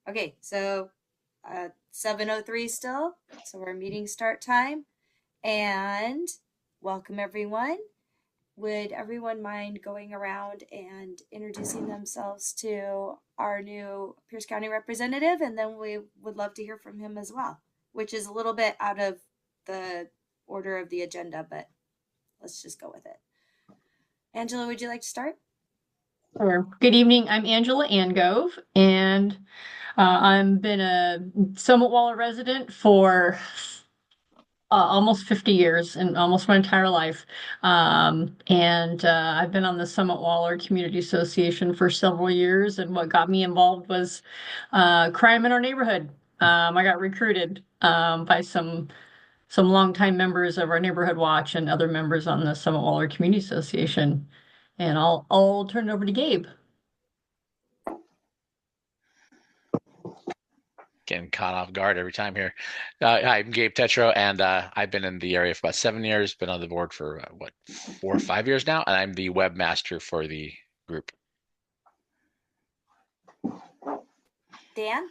Okay, so 7:03 still. So our meeting start time. And welcome everyone. Would everyone mind going around and introducing themselves to our new Pierce County representative? And then we would love to hear from him as well, which is a little bit out of the order of the agenda, but let's just go with it. Angela, would you like to start? Sure. Good evening. I'm Angela Angove, and I've been a Summit Waller resident for almost 50 years and almost my entire life. And I've been on the Summit Waller Community Association for several years. And what got me involved was crime in our neighborhood. I got recruited by some longtime members of our neighborhood watch and other members on the Summit Waller Community Association. And I'll turn it over to Gabe. Getting caught off guard every time here. Hi, I'm Gabe Tetro, and I've been in the area for about 7 years, been on the board for 4 or 5 years now, and I'm the webmaster for the group. Dan?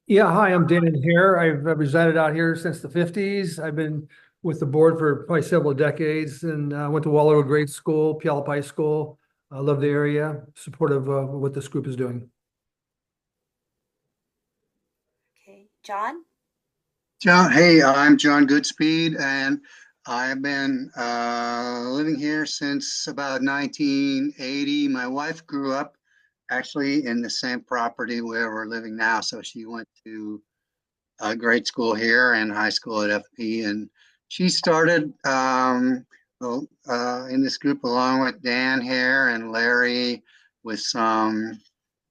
Yeah, hi, I'm Dan here. I've resided out here since the 50s. I've been with the board for probably several decades and went to Waller Grade School, Puyallup High School. I love the area, supportive of what this group is doing. Okay. John? Hey, I'm John Goodspeed, and I've been living here since about 1980. My wife grew up actually in the same property where we're living now, so she went to grade school here and high school at FP, and she started in this group along with Dan here and Larry with some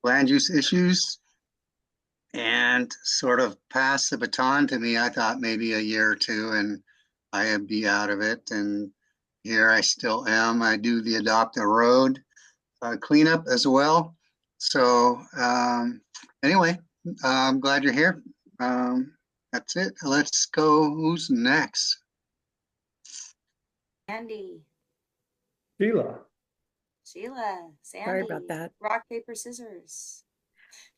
land use issues and sort of passed the baton to me. I thought maybe a year or two and I'd be out of it. And here I still am. I do the Adopt a Road cleanup as well. So anyway, I'm glad you're here. That's it. Let's go. Who's next? Andy. Sheila. Sheila. Sandy. Sorry about that. Rock, paper, scissors.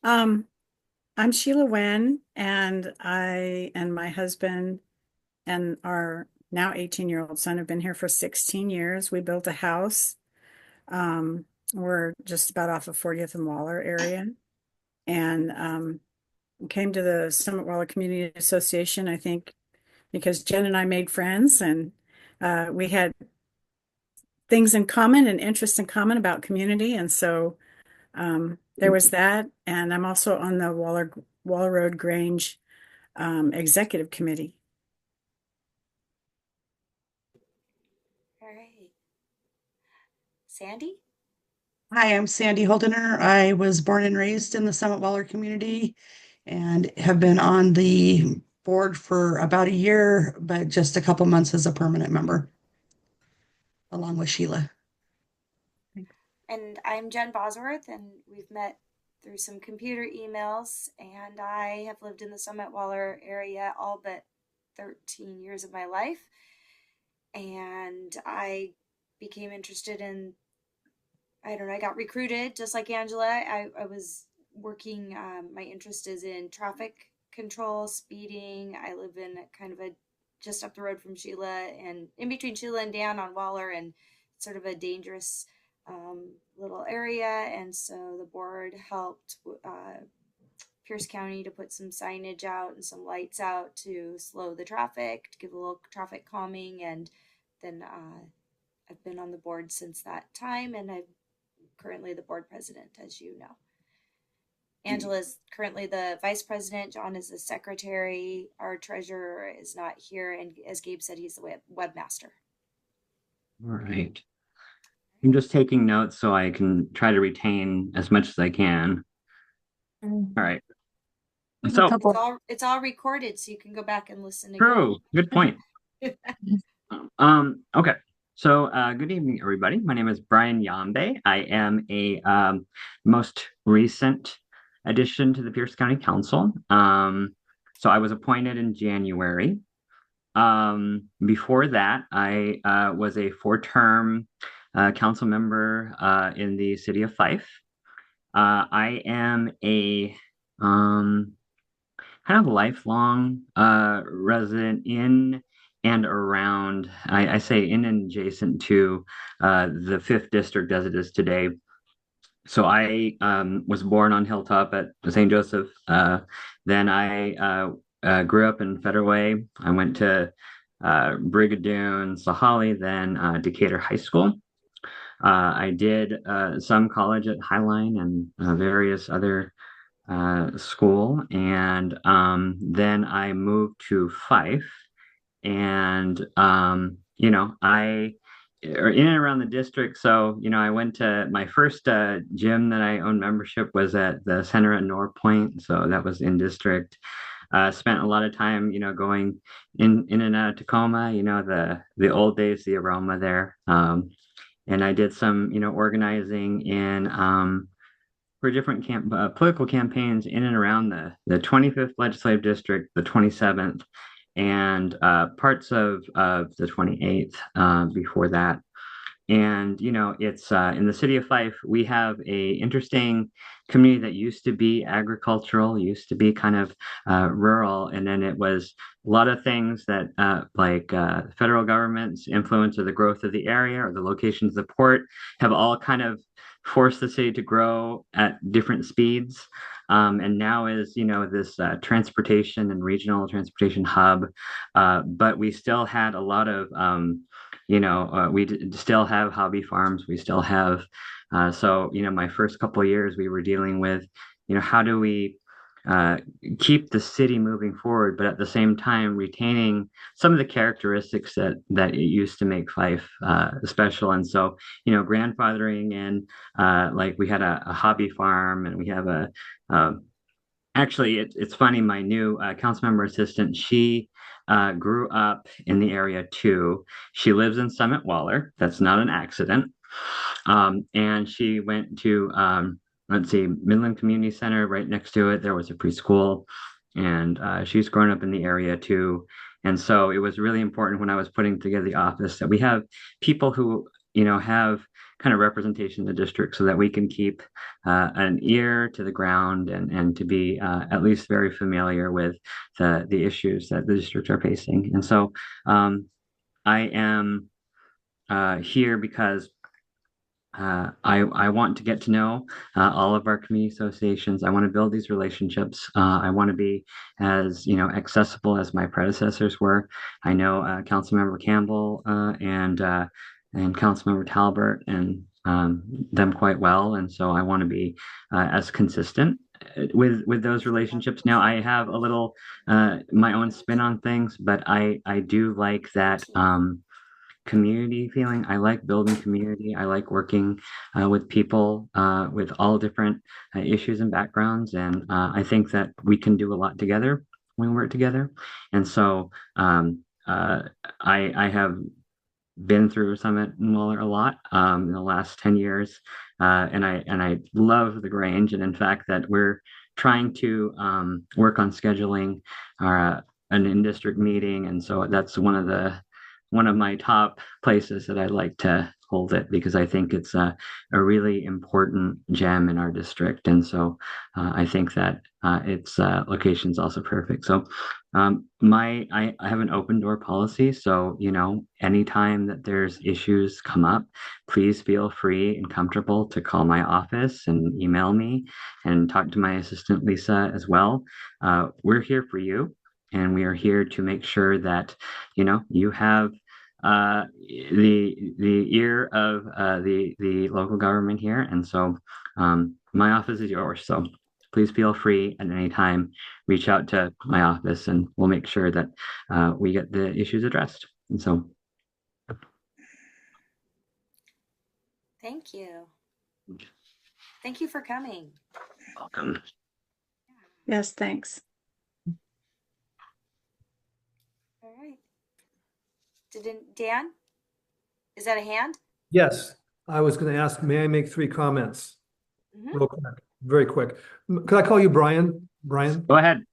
I'm Sheila Wen, and I and my husband and our now 18-year-old son have been here for 16 years. We built a house. We're just about off of 40th and Waller area, and came to the Summit Waller Community Association, I think, because Jen and I made friends, and we had things in common and interests in common about community, and so there was that. And I'm also on the Waller Road Grange executive committee. All right. Sandy? Hi, I'm Sandy Holdener. I was born and raised in the Summit Waller community and have been on the board for about a year, but just a couple months as a permanent member, along with Sheila. And I'm Jen Bosworth, and we've met through some computer emails, and I have lived in the Summit Waller area all but 13 years of my life. And I became interested in, I don't know, I got recruited just like Angela. I was working, my interest is in traffic control, speeding. I live in kind of a just up the road from Sheila and in between Sheila and Dan on Waller, and sort of a dangerous little area. And so the board helped Pierce County to put some signage out and some lights out to slow the traffic, to give a little traffic calming. And then I've been on the board since that time, and I'm currently the board president, as you know. Angela is currently the vice president. John is the secretary. Our treasurer is not here. And as Gabe said, he's the webmaster. All right. I'm just taking notes so I can try to retain as much as I can. All right. So it's all recorded, so you can go back and listen again. True. Good point. Okay. So good evening, everybody. My name is Brian Yambe. I am a most recent addition to the Pierce County Council. So I was appointed in January. Before that, I was a 4-term council member in the city of Fife. I am a kind of lifelong resident in and around, I say in and adjacent to the fifth district as it is today. So I was born on Hilltop at St. Joseph. Then I grew up in Federal Way. I went to Brigadoon, Sahalee, then Decatur High School. I did some college at Highline and various other school, and then I moved to Fife, and I or in and around the district. So I went to my first gym that I owned membership was at the center at North Point, so that was in district. Spent a lot of time, going in and out of Tacoma. The old days, the aroma there. And I did some, organizing in for different political campaigns in and around the 25th legislative district, the 27th, and parts of the 28th before that. And it's in the city of Fife, we have a interesting community that used to be agricultural, used to be kind of rural, and then it was a lot of things that like federal government's influence or the growth of the area or the locations of the port have all kind of forced the city to grow at different speeds. And now is this transportation and regional transportation hub, but we still had a lot of still have hobby farms. We still have, my first couple of years we were dealing with, how do we keep the city moving forward, but at the same time retaining some of the characteristics that it used to make Fife special. And so, grandfathering in, like we had a hobby farm, and we have actually, it's funny. My new council member assistant, she grew up in the area too. She lives in Summit Waller. That's not an accident. And she went to, let's see, Midland Community Center. Right next to it, there was a preschool, and she's grown up in the area too. And so it was really important when I was putting together the office that we have people who, have kind of representation in the district so that we can keep an ear to the ground and to be at least very familiar with the issues that the districts are facing. And so I am here because I want to get to know all of our community associations. I want to build these relationships. I want to be as accessible as my predecessors were. I know Councilmember Campbell and Councilmember Talbert and them quite well, and so I want to be as consistent with those relationships. Now I have a little my own spin on things, but I do like that community feeling. I like building community. I like working with people with all different issues and backgrounds, and I think that we can do a lot together when we work together. And so I have been through Summit and Waller a lot in the last 10 years. And I love the Grange. And in fact, that we're trying to work on scheduling an in-district meeting. And so that's one of my top places that I'd like to hold it, because I think it's a really important gem in our district. And so I think that its location is also perfect. So I have an open door policy. So, anytime that there's issues come up, please feel free and comfortable to call my office and email me and talk to my assistant, Lisa, as well. We're here for you, and we are here to make sure that, you have the ear of the local government here. And so my office is yours. So please feel free at any time, reach out to my office, and we'll make sure that we get the issues addressed. And so Thank you. Thank you for coming. welcome. Yes, thanks. All right. Dan? Is that a hand? Yes, I was going to ask, may I make 3 comments? Mhm. Real quick, very quick. Could I call you Brian? Brian? Go ahead.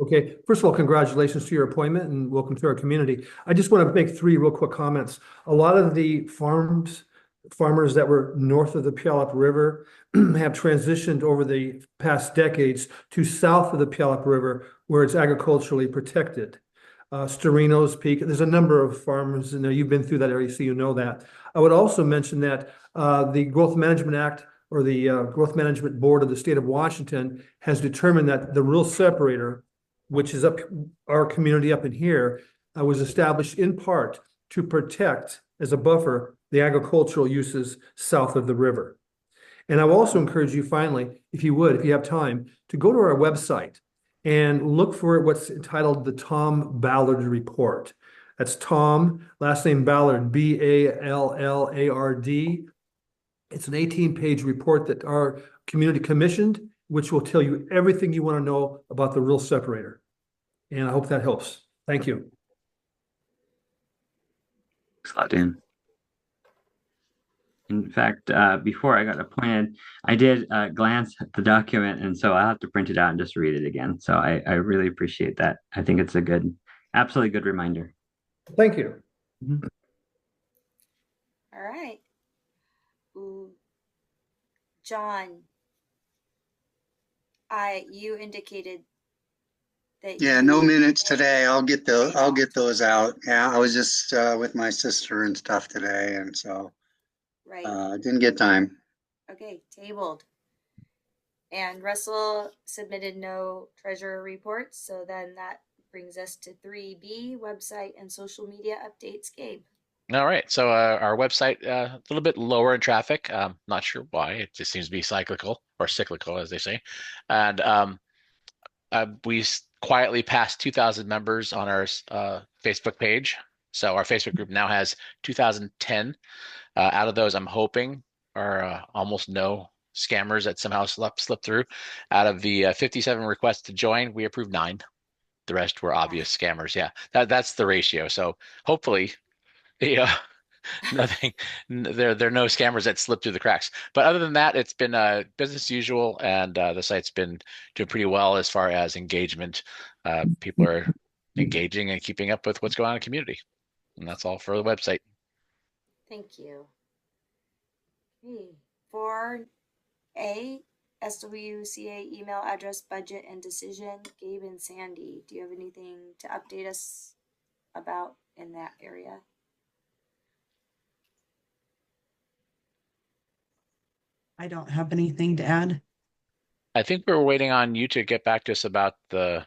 Okay, first of all, congratulations to your appointment and welcome to our community. I just want to make 3 real quick comments. A lot of the farms farmers that were north of the Puyallup River have transitioned over the past decades to south of the Puyallup River, where it's agriculturally protected. Storino's Peak, there's a number of farms in there. You've been through that area, so you know that. I would also mention that the Growth Management Act, or the Growth Management Board of the state of Washington, has determined that the rural separator, which is up our community up in here, was established in part to protect, as a buffer, the agricultural uses south of the river. And I will also encourage you, finally, if you would, if you have time, to go to our website and look for what's entitled the Tom Ballard Report. That's Tom, last name Ballard, Ballard. It's an 18-page report that our community commissioned, which will tell you everything you want to know about the rural separator. And I hope that helps. Thank you. Thanks a lot, Dan. In fact, before I got appointed, I did glance at the document, and so I'll have to print it out and just read it again. So I really appreciate that. I think it's a good, absolutely good reminder. Thank you. Mhm. All right. Ooh. John, you indicated that Yeah, you no minutes today. I'll get those out. Yeah, I was just with my sister and stuff today, and so right. didn't get time. Okay, tabled. And Russell submitted no treasurer reports, so then that brings us to 3B, website and social media updates. Gabe. All right. So our website a little bit lower in traffic. Not sure why. It just seems to be cyclical or cyclical, as they say. And we quietly passed 2,000 members on our Facebook page. So our Facebook group now has 2,010. Out of those, I'm hoping are almost no scammers that somehow slipped through. Out of the 57 requests to join, we approved 9. The rest were obvious scammers. Yeah, that's the ratio. So hopefully, nothing. There are no scammers that slip through the cracks. But other than that, it's been business as usual, and the site's been doing pretty well as far as engagement. People are engaging and keeping up with what's going on in the community, and that's all for the website. Thank you. Okay. For A, SWCA email address, budget, and decision. Gabe and Sandy, do you have anything to update us about in that area? I don't have anything to add. I think we were waiting on you to get back to us about the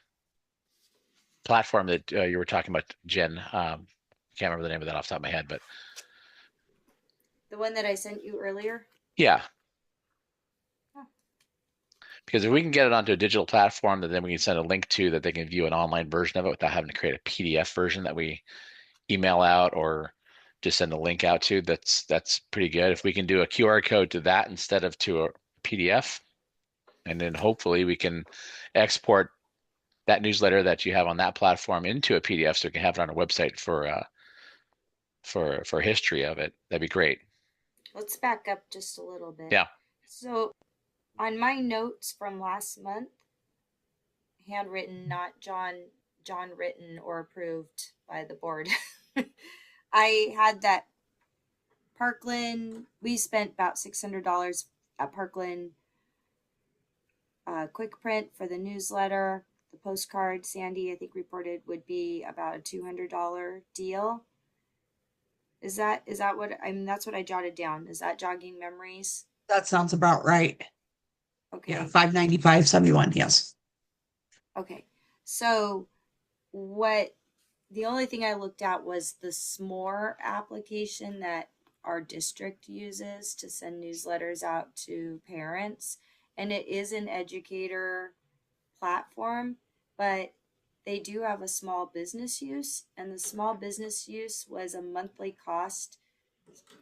platform that you were talking about, Jen. Can't remember the name of that off the top of my head, but The one that I sent you earlier? yeah. Huh. Because if we can get it onto a digital platform that then we can send a link to that they can view an online version of it without having to create a PDF version that we email out or just send a link out to, that's pretty good. If we can do a QR code to that instead of to a PDF, and then hopefully we can export that newsletter that you have on that platform into a PDF so we can have it on our website for history of it. That'd be great. Let's back up just a little bit. Yeah. So on my notes from last month, handwritten, not John written or approved by the board, I had that Parkland, we spent about $600 at Parkland quick print for the newsletter. The postcard, Sandy, I think, reported would be about a $200 deal. Is that what that's what I jotted down. Is that jogging memories? That sounds about right. Okay. Yeah, 595.71. Yes. Okay. So the only thing I looked at was the SMORE application that our district uses to send newsletters out to parents. And it is an educator platform, but they do have a small business use, and the small business use was a monthly cost.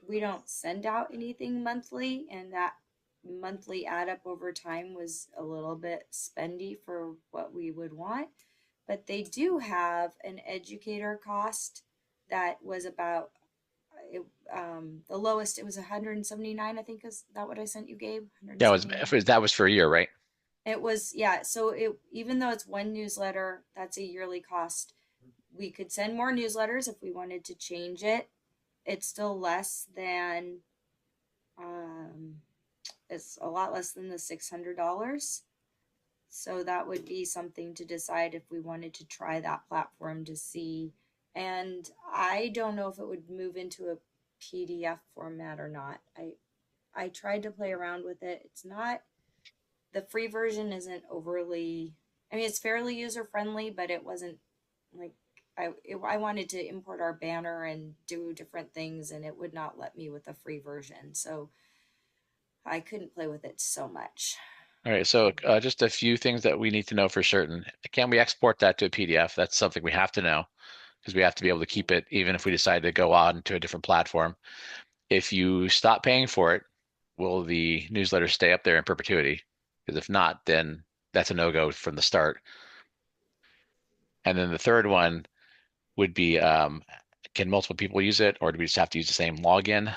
We don't send out anything monthly, and that monthly add up over time was a little bit spendy for what we would want. But they do have an educator cost that was about the lowest. It was 179, I think. Is that what I sent you, Gabe? That was for a year, right? It was, yeah. So even though it's one newsletter, that's a yearly cost. We could send more newsletters if we wanted to change it. It's still less than Um, it's a lot less than the $600. So that would be something to decide if we wanted to try that platform to see. And I don't know if it would move into a PDF format or not. I tried to play around with it. It's not, the free version isn't overly, I mean, it's fairly user friendly, but it wasn't like, I wanted to import our banner and do different things, and it would not let me with the free version. So I couldn't play with it so much. All right, so just a few things that we need to know for certain. Can we export that to a PDF? That's something we have to know because we have to be able to keep it even if we decide to go on to a different platform. If you stop paying for it, will the newsletter stay up there in perpetuity? Because if not, then that's a no-go from the start. And then the third one would be, can multiple people use it, or do we just have to use the same login?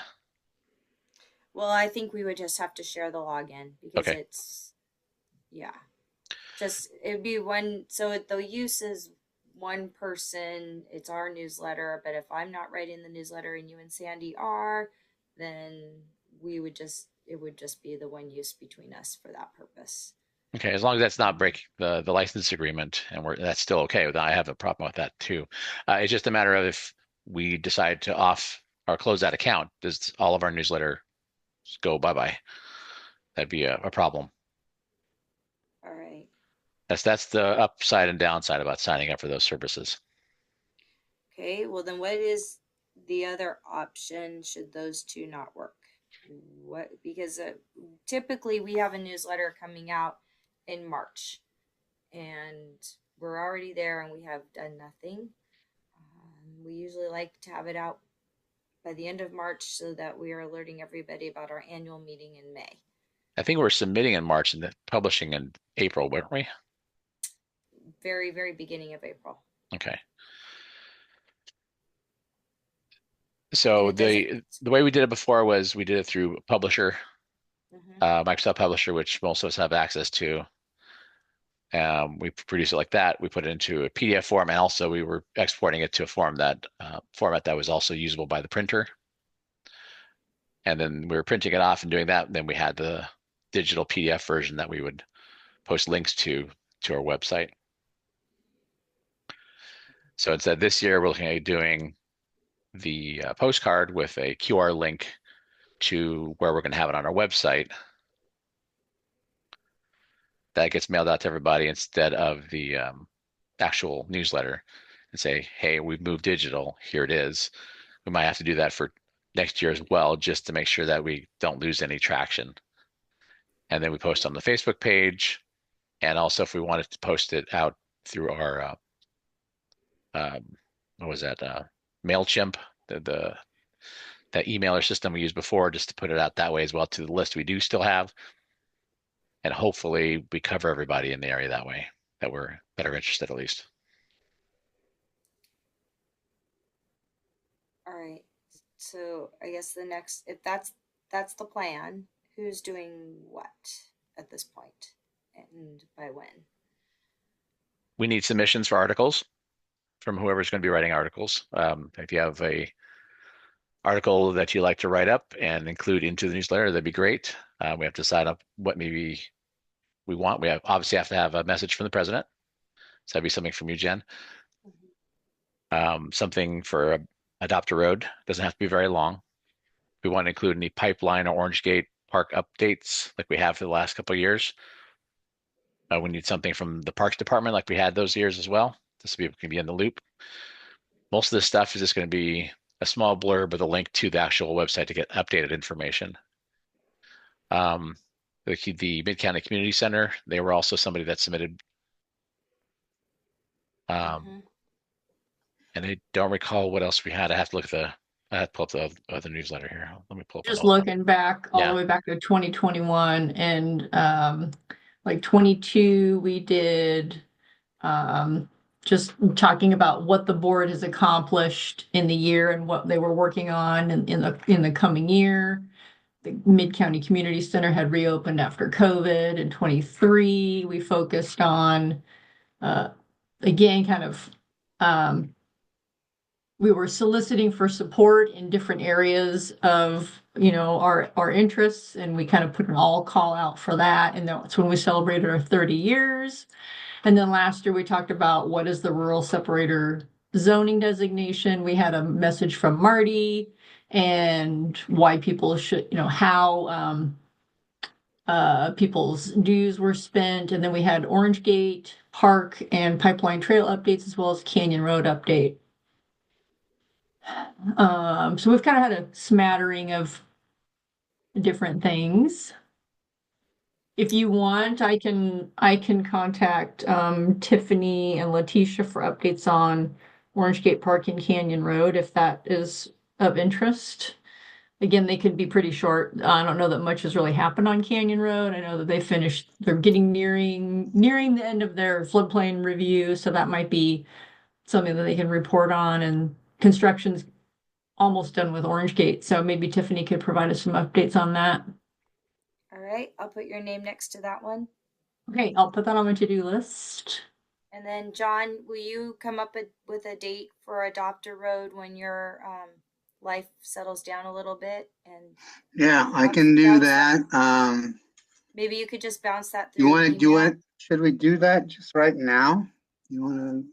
Well, I think we would just have to share the login because Okay. it's, yeah, just it'd be one. So the use is one person. It's our newsletter, but if I'm not writing the newsletter and you and Sandy are, then it would just be the one use between us for that purpose. Okay, as long as that's not breaking the license agreement, and that's still okay. I have a problem with that too. It's just a matter of if we decide to off or close that account, does all of our newsletter go bye-bye? That'd be a problem. All right. That's the upside and downside about signing up for those services. Okay. Well, then what is the other option should those two not work? What, because typically we have a newsletter coming out in March, and we're already there and we have done nothing. We usually like to have it out by the end of March so that we are alerting everybody about our annual meeting in May. I think we're submitting in March and then publishing in April, weren't we? Very, very beginning of April. Okay. So the way we did it before was we did it through Publisher, Microsoft Publisher, which most of us have access to. We produce it like that. We put it into a PDF form, and also we were exporting it to a format that was also usable by the printer. And then we were printing it off and doing that. And then we had the digital PDF version that we would post links to our website. So instead, this year we're looking at doing the postcard with a QR link to where we're going to have it on our website. That gets mailed out to everybody instead of the actual newsletter, and say, hey, we've moved digital. Here it is. We might have to do that for next year as well, just to make sure that we don't lose any traction. And then we post on the Facebook page. And also if we wanted to post it out through our, what was that? MailChimp, that emailer system we used before, just to put it out that way as well to the list we do still have. And hopefully we cover everybody in the area that way that are interested at least. All right. So I guess the next, if that's the plan, who's doing what at this point and by when? We need submissions for articles from whoever's going to be writing articles. If you have a article that you like to write up and include into the newsletter, that'd be great. We have to decide up what maybe we want. We obviously have to have a message from the president. So that'd be something from you, Jen. Something for Adopt a Road. Doesn't have to be very long. We want to include any pipeline or Orange Gate Park updates like we have for the last couple of years. We need something from the Parks Department like we had those years as well, just so people can be in the loop. Most of this stuff is just going to be a small blurb with a link to the actual website to get updated information. The Mid-County Community Center, they were also somebody that submitted. And I don't recall what else we had. I have to look at I have to pull up the other newsletter here. Let me pull up. Just looking back all the way back to 2021 and like 22, we did just talking about what the board has accomplished in the year and what they were working on in the coming year. The Mid-County Community Center had reopened after COVID. In 23, we focused on again kind of we were soliciting for support in different areas of our interests, and we kind of put an all call out for that. And that's when we celebrated our 30 years. And then last year we talked about what is the rural separator zoning designation. We had a message from Marty and why people should, how people's dues were spent. And then we had Orange Gate Park and Pipeline Trail updates, as well as Canyon Road update. So we've kind of had a smattering of different things. If you want, I can contact Tiffany and Letitia for updates on Orange Gate Park and Canyon Road if that is of interest. Again, they could be pretty short. I don't know that much has really happened on Canyon Road. I know that they're getting nearing the end of their floodplain review, so that might be something that they can report on. And construction's almost done with Orange Gate, so maybe Tiffany could provide us some updates on that. All right, I'll put your name next to that one. Okay, I'll put that on my to-do list. And then, John, will you come up with a date for Adopt a Road when your life settles down a little bit? And Yeah, I can do that. Maybe you could just bounce that You through want to do email. it? Should we do that just right now? You want to?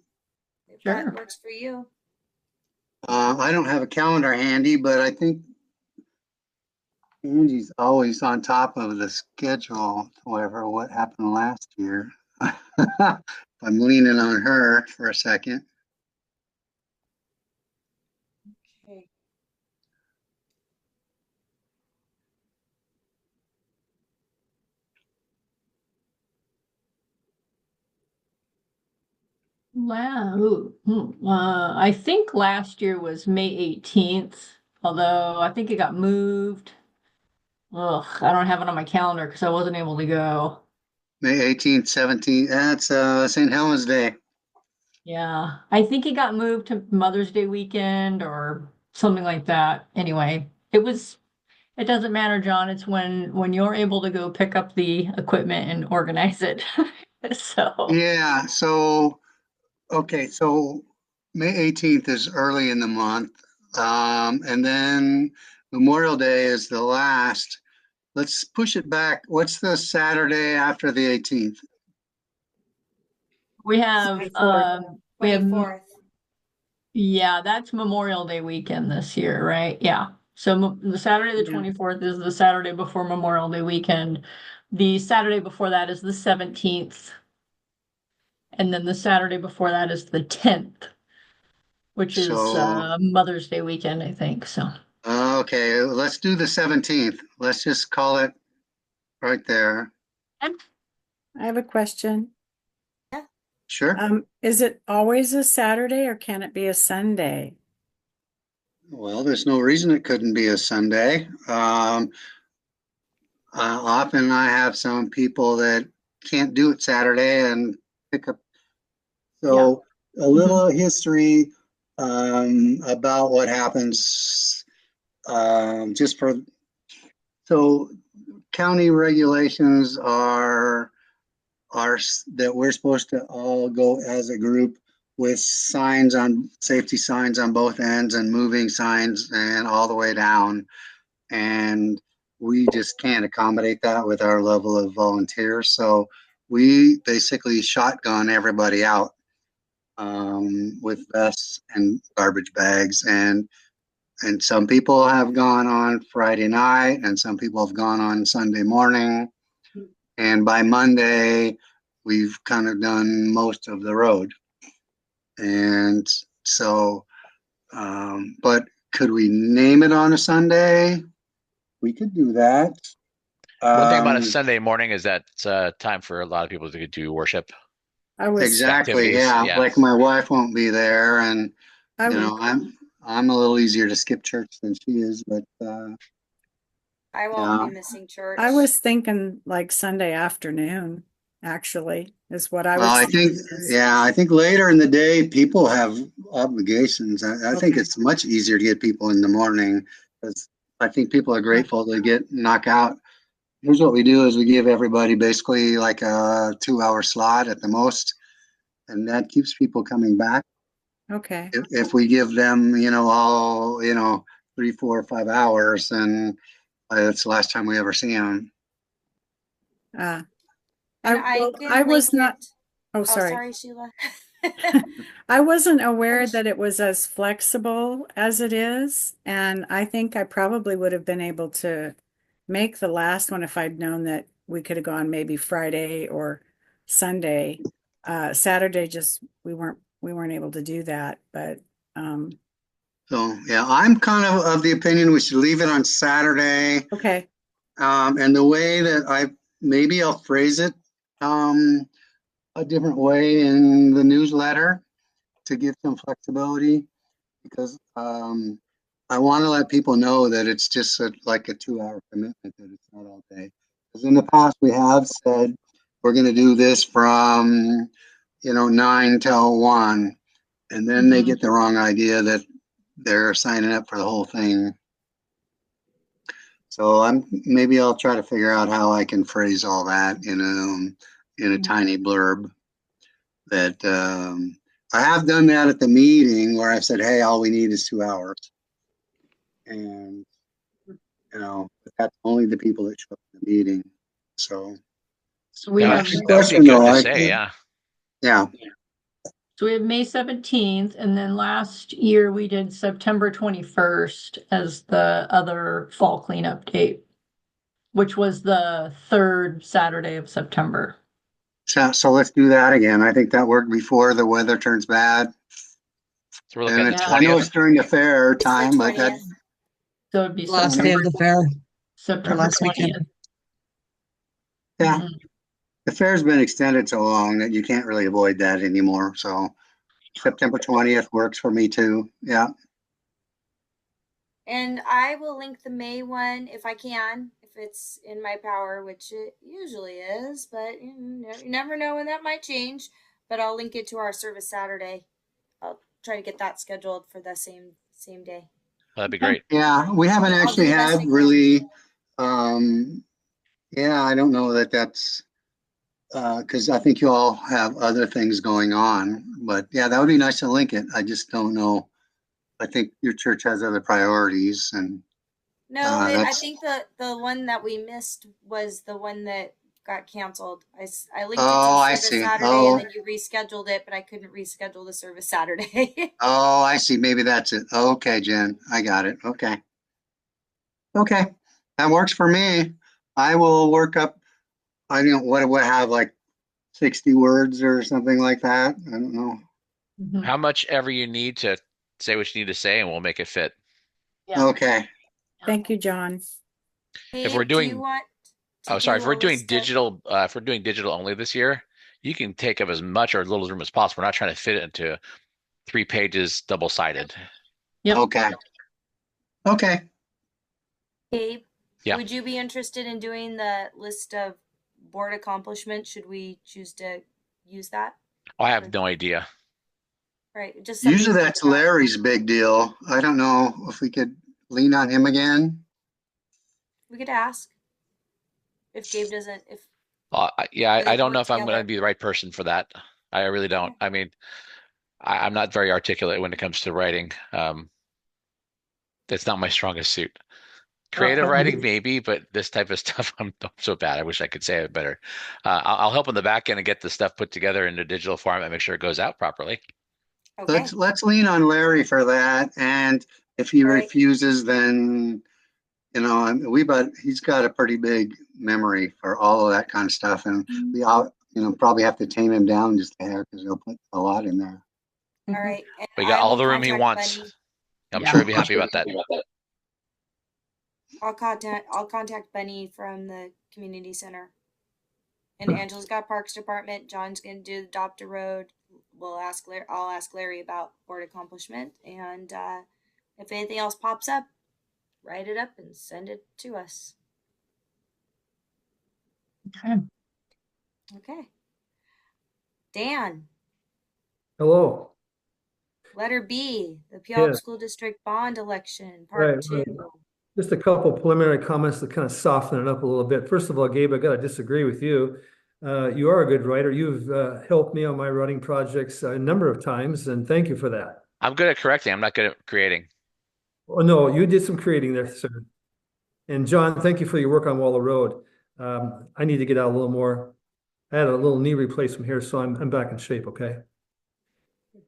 If Sure. that works for you. I don't have a calendar handy, but I think Angie's always on top of the schedule. However, what happened last year? I'm leaning on her for a second. Okay. Wow. I think last year was May 18th, although I think it got moved. Ugh, I don't have it on my calendar because I wasn't able to go. May 18th, 17th. That's St. Helens Day. Yeah, I think it got moved to Mother's Day weekend or something like that. Anyway, it doesn't matter, John. It's when you're able to go pick up the equipment and organize it. So, Yeah. So, okay. So May 18th is early in the month. And then Memorial Day is the last. Let's push it back. What's the Saturday after the 18th? we have 24th. yeah, that's Memorial Day weekend this year, right? Yeah. So the Saturday the Yeah. 24th is the Saturday before Memorial Day weekend. The Saturday before that is the 17th. And then the Saturday before that is the 10th, which is So, Mother's Day weekend, I think. So, okay, let's do the 17th. Let's just call it right there. I have a question. Sure. Is it always a Saturday or can it be a Sunday? Well, there's no reason it couldn't be a Sunday. Often I have some people that can't do it Saturday and pick up. So a little history about what happens just for, so county regulations are that we're supposed to all go as a group with signs on, safety signs on both ends and moving signs and all the way down. And we just can't accommodate that with our level of volunteers. So we basically shotgun everybody out with vests and garbage bags. And some people have gone on Friday night and some people have gone on Sunday morning. And by Monday, we've kind of done most of the road. And so, but could we name it on a Sunday? We could do that. One thing about a Sunday morning is that it's time for a lot of people to do worship. Exactly. Yeah. Yeah. Like my wife won't be there, and I you know, I'm a little easier to skip church than she is, but I won't be missing church. I was thinking like Sunday afternoon, actually, is what I well, was I think, thinking. I think later in the day, people have obligations. I think Okay. it's much easier to get people in the morning because I think people are grateful to get knocked out. Here's what we do is we give everybody basically like a 2-hour slot at the most, and that keeps people coming back. Okay. If we give them, all, 3, 4, 5 hours, and that's the last time we ever see him. Uh, And well, can I was link not, it. oh, Oh, sorry. sorry, Sheila. I wasn't aware Finish. that it was as flexible as it is, and I think I probably would have been able to make the last one if I'd known that we could have gone maybe Friday or Sunday. Saturday just we weren't able to do that, but So yeah, I'm kind of the opinion we should leave it on Saturday. okay. And the way that maybe I'll phrase it a different way in the newsletter to give some flexibility, because I want to let people know that it's just like a 2-hour commitment, that it's not all day. Because in the past we have said we're going to do this from 9 till 1, and then they get the wrong idea that they're signing up for the whole thing. So maybe I'll try to figure out how I can phrase all that in a tiny blurb. That I have done that at the meeting where I've said, hey, all we need is 2 hours. And, but that's only the people that show up at the meeting. So we have that would be good to say, yeah. Yeah. So we have May 17th, and then last year we did September 21st as the other fall cleanup date, which was the third Saturday of September. So let's do that again. I think that worked before the weather turns bad. So we're looking at the I know 20th. it's during the fair It's the time, but 20th. So it'd be Last day of the fair. September last weekend. 20th. yeah, the fair's been extended so long that you can't really avoid that anymore. So September 20th works for me too. Yeah. And I will link the May one if I can, if it's in my power, which it usually is, but you never know when that might change. But I'll link it to our service Saturday. I'll try to get that scheduled for the same day. That'd be great. Yeah, we haven't I'll do actually the best I had can. really, yeah, I don't know that's, because I think you all have other things going on, but yeah, that would be nice to link it. I just don't know. I think your church has other priorities, and No, I that's, think the one that we missed was the one that got canceled. I linked it to oh, the I service see. Saturday, Oh, and then you rescheduled it, but I couldn't reschedule the service Saturday. oh, I see. Maybe that's it. Okay, Jen, I got it. Okay. Okay, that works for me. I will work up, I don't know, what do I have, like 60 words or something like that? I don't know. How much ever you need to say what you need to say, and we'll make it fit. Yeah. Okay. Thank you, John. Hey, If we're do you doing, want to oh, sorry, do a list of if we're doing digital only this year, you can take up as much or as little room as possible. We're not trying to fit it into 3 pages double-sided. Yep. Okay. Okay. Gabe, Yeah. would you be interested in doing the list of board accomplishments? Should we choose to use that? I have no idea. Right, just something Usually to think that's about. Larry's big deal. I don't know if we could lean on him again. We could ask if Gabe doesn't. If Yeah, they I don't know work if I'm going to together. be the right person for that. I really don't. I mean, I'm not very articulate when it comes to writing. That's not my strongest suit. Creative writing, maybe, but this type of stuff, I'm so bad. I wish I could say it better. I'll help on the back end and get the stuff put together in a digital format and make sure it goes out properly. Okay. Let's lean on Larry for that. And if he Right. refuses, then he's got a pretty big memory for all of that kind of stuff, and we all probably have to tame him down just a hair because he'll put a lot in there. All right. And We got I all will the room he contact wants. Bunny. I'm sure he'd be happy about that. I'll contact Bunny from the community center. And Angela's got Parks Department. John's gonna do the Adopt a Road. I'll ask Larry about board accomplishment, and if anything else pops up, write it up and send it to us. Okay. Okay. Dan, Hello. letter B, the Puyallup Yeah. School District bond election, Right, part 2. right. Just a couple preliminary comments to kind of soften it up a little bit. First of all, Gabe, I got to disagree with you. You are a good writer. You've helped me on my writing projects a number of times, and thank you for that. I'm good at correcting. I'm not good at creating. Oh, no, you did some creating there, sir. And John, thank you for your work on Waller Road. I need to get out a little more. I had a little knee replacement here, so I'm back in shape, okay?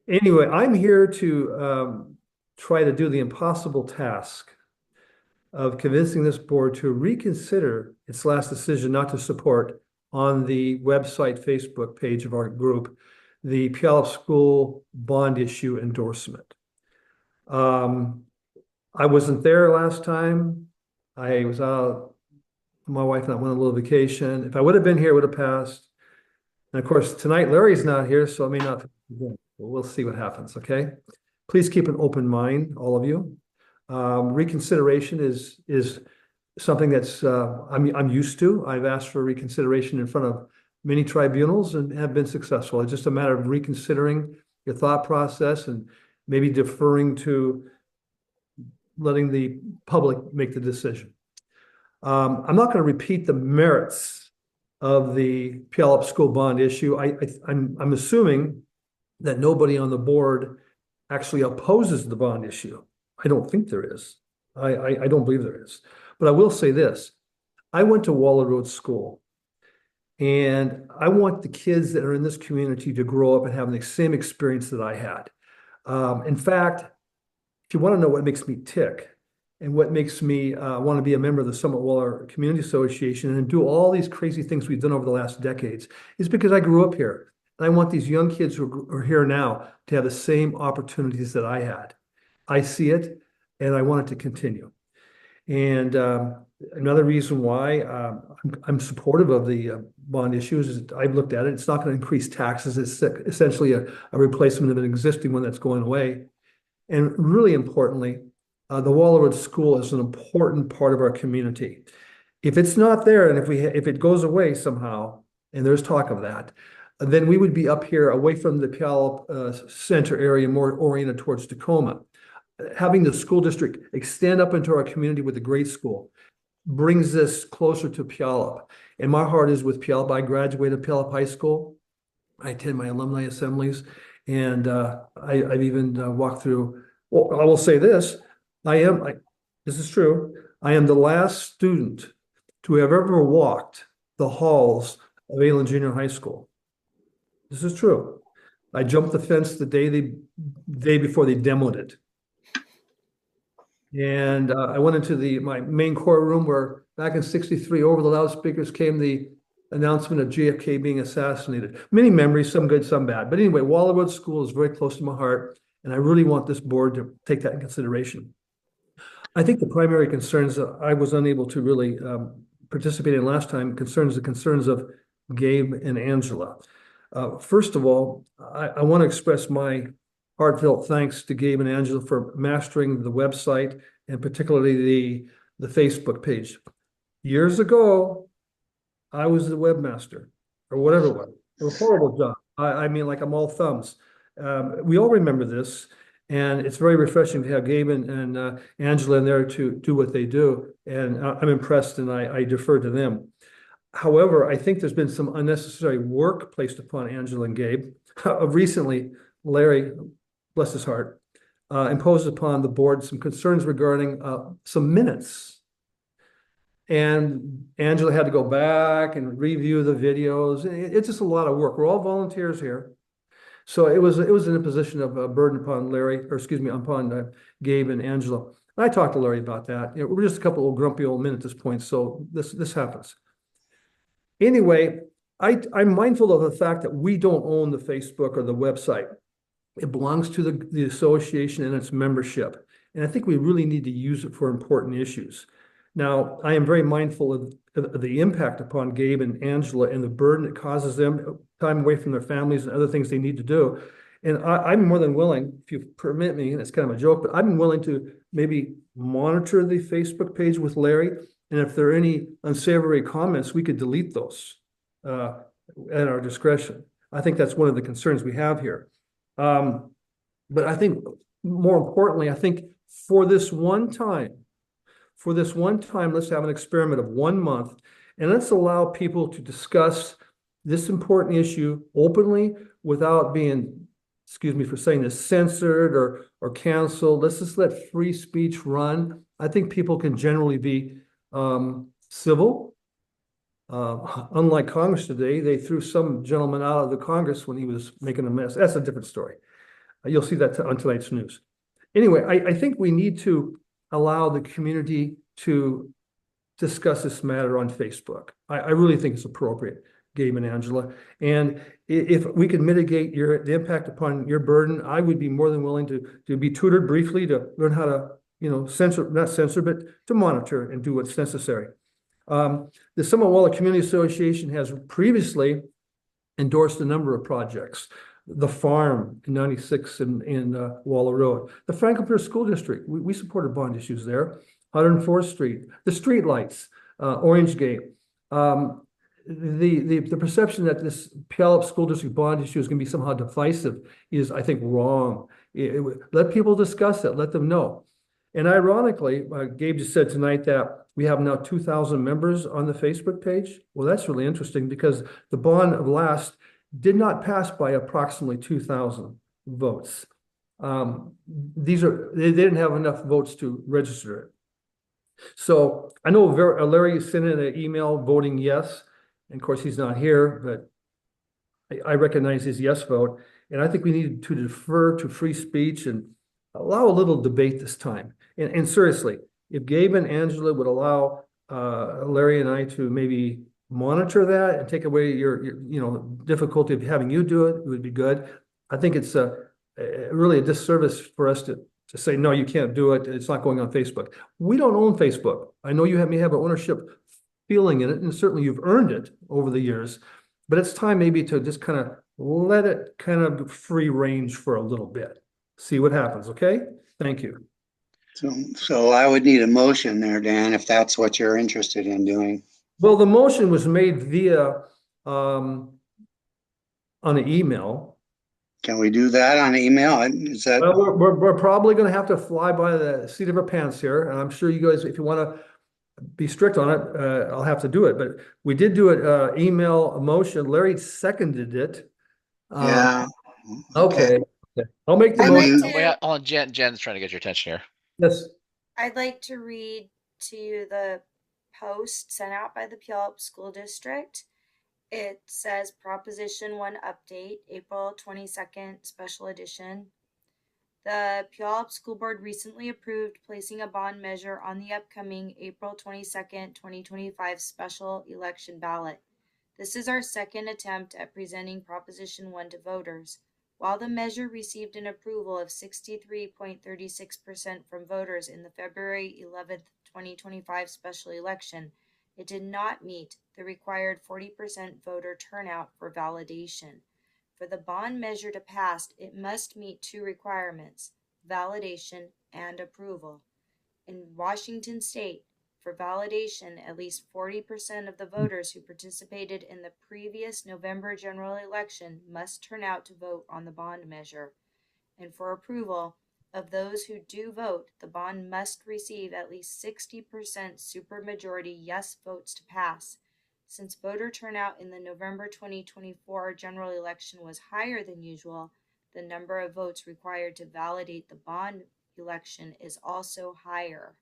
Anyway, I'm here to try to do the impossible task of convincing this board to reconsider its last decision not to support on the website Facebook page of our group, the Puyallup School bond issue endorsement. I wasn't there last time. I was out, my wife and I went on a little vacation. If I would have been here, it would have passed. And of course, tonight Larry's not here, so I may not. We'll see what happens, okay? Please keep an open mind, all of you. Reconsideration is something that's I'm used to. I've asked for reconsideration in front of many tribunals and have been successful. It's just a matter of reconsidering your thought process and maybe deferring to letting the public make the decision. I'm not going to repeat the merits of the Puyallup school bond issue. I'm assuming that nobody on the board actually opposes the bond issue. I don't think there is. I don't believe there is. But I will say this. I went to Waller Road School, and I want the kids that are in this community to grow up and have the same experience that I had. In fact, if you want to know what makes me tick and what makes me want to be a member of the Summit Waller Community Association and do all these crazy things we've done over the last decades, is because I grew up here. And I want these young kids who are here now to have the same opportunities that I had. I see it, and I want it to continue. And another reason why I'm supportive of the bond issues is I've looked at it. It's not going to increase taxes. It's essentially a replacement of an existing one that's going away. And really importantly, the Waller Road School is an important part of our community. If it's not there, and if it goes away somehow, and there's talk of that, then we would be up here away from the Puyallup center area, more oriented towards Tacoma. Having the school district extend up into our community with a great school brings us closer to Puyallup. And my heart is with Puyallup. I graduated Puyallup High School. I attend my alumni assemblies, and I've even walked through. Well, I will say this: this is true. I am the last student to have ever walked the halls of Aylen Junior High School. This is true. I jumped the fence the day before they demoed it. And I went into my main core room where back in '63, over the loudspeakers came the announcement of JFK being assassinated. Many memories, some good, some bad. But anyway, Waller Road School is very close to my heart, and I really want this board to take that in consideration. I think the primary concerns that I was unable to really participate in last time concerns the concerns of Gabe and Angela. First of all, I want to express my heartfelt thanks to Gabe and Angela for mastering the website and particularly the Facebook page. Years ago, I was the webmaster or whatever it was. It was a horrible job. I mean, like I'm all thumbs. We all remember this, and it's very refreshing to have Gabe and Angela in there to do what they do. And I'm impressed, and I defer to them. However, I think there's been some unnecessary work placed upon Angela and Gabe. Recently, Larry, bless his heart, imposed upon the board some concerns regarding some minutes. And Angela had to go back and review the videos. It's just a lot of work. We're all volunteers here. So it was in a position of a burden upon upon Gabe and Angela. I talked to Larry about that. We're just a couple of grumpy old men at this point, so this happens. Anyway, I'm mindful of the fact that we don't own the Facebook or the website. It belongs to the association and its membership. And I think we really need to use it for important issues. Now, I am very mindful of the impact upon Gabe and Angela and the burden it causes them, time away from their families and other things they need to do. And I'm more than willing, if you permit me, and it's kind of a joke, but I'm willing to maybe monitor the Facebook page with Larry. And if there are any unsavory comments, we could delete those at our discretion. I think that's one of the concerns we have here. But I think more importantly, I think for this one time, let's have an experiment of 1 month, and let's allow people to discuss this important issue openly without being excuse me for saying this, censored or canceled. Let's just let free speech run. I think people can generally be civil. Unlike Congress today, they threw some gentleman out of the Congress when he was making a mess. That's a different story. You'll see that on tonight's news. Anyway, I think we need to allow the community to discuss this matter on Facebook. I really think it's appropriate, Gabe and Angela. And if we could mitigate the impact upon your burden, I would be more than willing to be tutored briefly to learn how to, not censor, but to monitor and do what's necessary. The Summit Waller Community Association has previously endorsed a number of projects. The farm in 96 in Waller Road, the Franklin Pierce School District, we supported bond issues there. 104th Street, the street lights, Orange Gate. The perception that this Puyallup School District bond issue is going to be somehow divisive is, I think, wrong. Let people discuss it. Let them know. And ironically, Gabe just said tonight that we have now 2,000 members on the Facebook page. Well, that's really interesting because the bond of last did not pass by approximately 2,000 votes. They didn't have enough votes to register it. So I know Larry sent in an email voting yes, and of course he's not here, but I recognize his yes vote. And I think we need to defer to free speech and allow a little debate this time. And seriously, if Gabe and Angela would allow Larry and I to maybe monitor that and take away your difficulty of having you do it, it would be good. I think it's really a disservice for us to say, no, you can't do it. It's not going on Facebook. We don't own Facebook. I know you may have an ownership feeling in it, and certainly you've earned it over the years, but it's time maybe to just kind of let it kind of free range for a little bit. See what happens, okay? Thank you. So I would need a motion there, Dan, if that's what you're interested in doing. Well, the motion was made via on an email. Can we do that on email? Is that? Well, we're probably going to have to fly by the seat of our pants here, and I'm sure you guys, if you want to be strict on it, I'll have to do it. But we did do it email motion. Larry seconded it. Yeah. Okay. I'll make the motion. Hold on, Jen's trying to get your attention here. Yes. I'd like to read to you the post sent out by the Puyallup School District. It says Proposition 1 Update, April 22nd, Special Edition. The Puyallup School Board recently approved placing a bond measure on the upcoming April 22nd, 2025 special election ballot. This is our second attempt at presenting Proposition 1 to voters. While the measure received an approval of 63.36% from voters in the February 11th, 2025 special election, it did not meet the required 40% voter turnout for validation. For the bond measure to pass, it must meet two requirements: validation and approval. In Washington State, for validation, at least 40% of the voters who participated in the previous November general election must turn out to vote on the bond measure. And for approval, of those who do vote, the bond must receive at least 60% supermajority yes votes to pass. Since voter turnout in the November 2024 general election was higher than usual, the number of votes required to validate the bond election is also higher.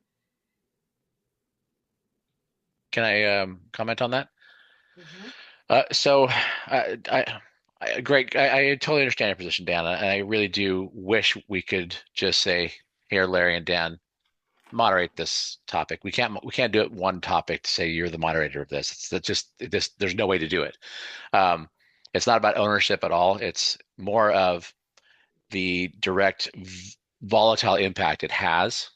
Can I comment on that? Greg, I totally understand your position, Dan, and I really do wish we could just say, here, Larry and Dan, moderate this topic. We can't do it one topic to say you're the moderator of this. There's no way to do it. It's not about ownership at all. It's more of the direct volatile impact it has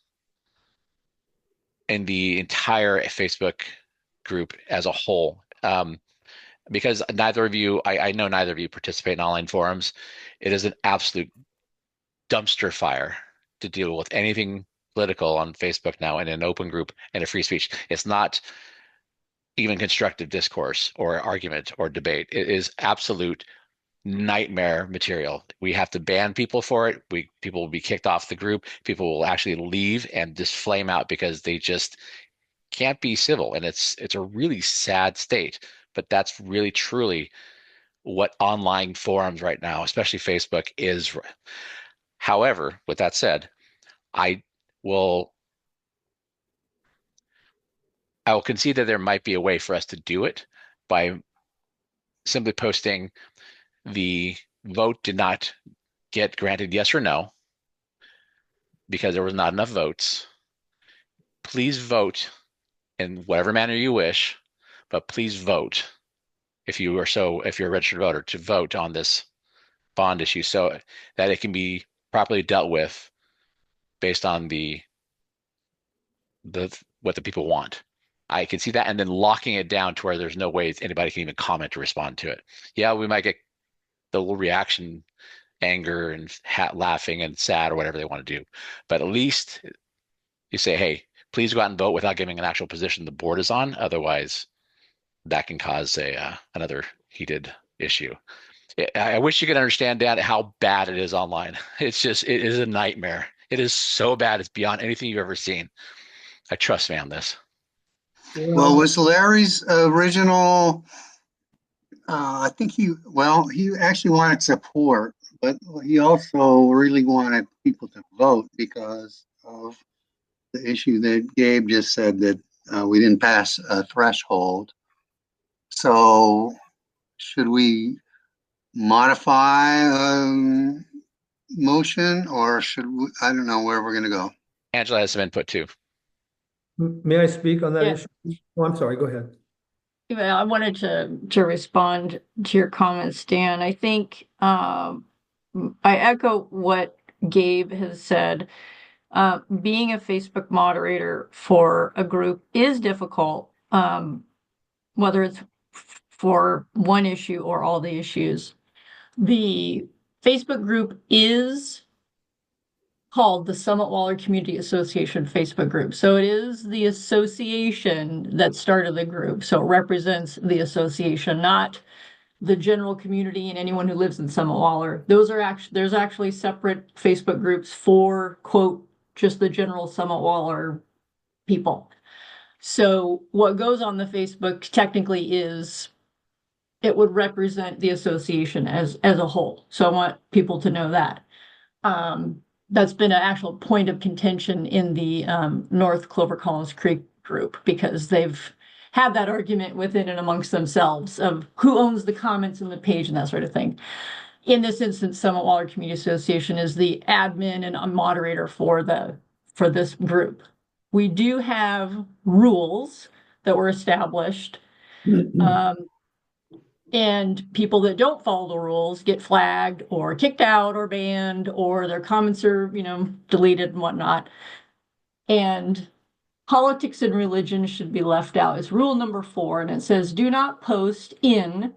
in the entire Facebook group as a whole. Because neither of you, I know neither of you participate in online forums. It is an absolute dumpster fire to deal with anything political on Facebook now in an open group and a free speech. It's not even constructive discourse or argument or debate. It is absolute nightmare material. We have to ban people for it. People will be kicked off the group. People will actually leave and just flame out because they just can't be civil. And it's a really sad state. But that's really truly what online forums right now, especially Facebook, is. However, with that said, I will I will concede that there might be a way for us to do it by simply posting the vote did not get granted yes or no because there was not enough votes. Please vote in whatever manner you wish, but please vote if you're a registered voter to vote on this bond issue so that it can be properly dealt with based on the what the people want. I can see that, and then locking it down to where there's no way anybody can even comment or respond to it. Yeah, we might get the little reaction, anger and laughing and sad or whatever they want to do, but at least you say, hey, please go out and vote without giving an actual position the board is on. Otherwise, that can cause another heated issue. I wish you could understand, Dan, how bad it is online. It is a nightmare. It is so bad. It's beyond anything you've ever seen. I trust me on this. Well, was Larry's original, I think he actually wanted support, but he also really wanted people to vote because of the issue that Gabe just said that we didn't pass a threshold. So should we modify motion or should we, I don't know where we're going to go. Angela has some input too. May I speak on that Yeah. issue? Oh, I'm sorry, go ahead. I wanted to respond to your comments, Dan. I think I echo what Gabe has said. Being a Facebook moderator for a group is difficult, whether it's for one issue or all the issues. The Facebook group is called the Summit Waller Community Association Facebook group. So it is the association that started the group. So it represents the association, not the general community and anyone who lives in Summit Waller. There's actually separate Facebook groups for, quote, just the general Summit Waller people. So what goes on the Facebook technically is it would represent the association as a whole. So I want people to know that. That's been an actual point of contention in the North Clover Collins Creek group because they've had that argument within and amongst themselves of who owns the comments in the page and that sort of thing. In this instance, Summit Waller Community Association is the admin and a moderator for this group. We do have rules that were established. And people that don't follow the rules get flagged or kicked out or banned or their comments are, deleted and whatnot. And politics and religion should be left out is rule number 4. And it says, do not post in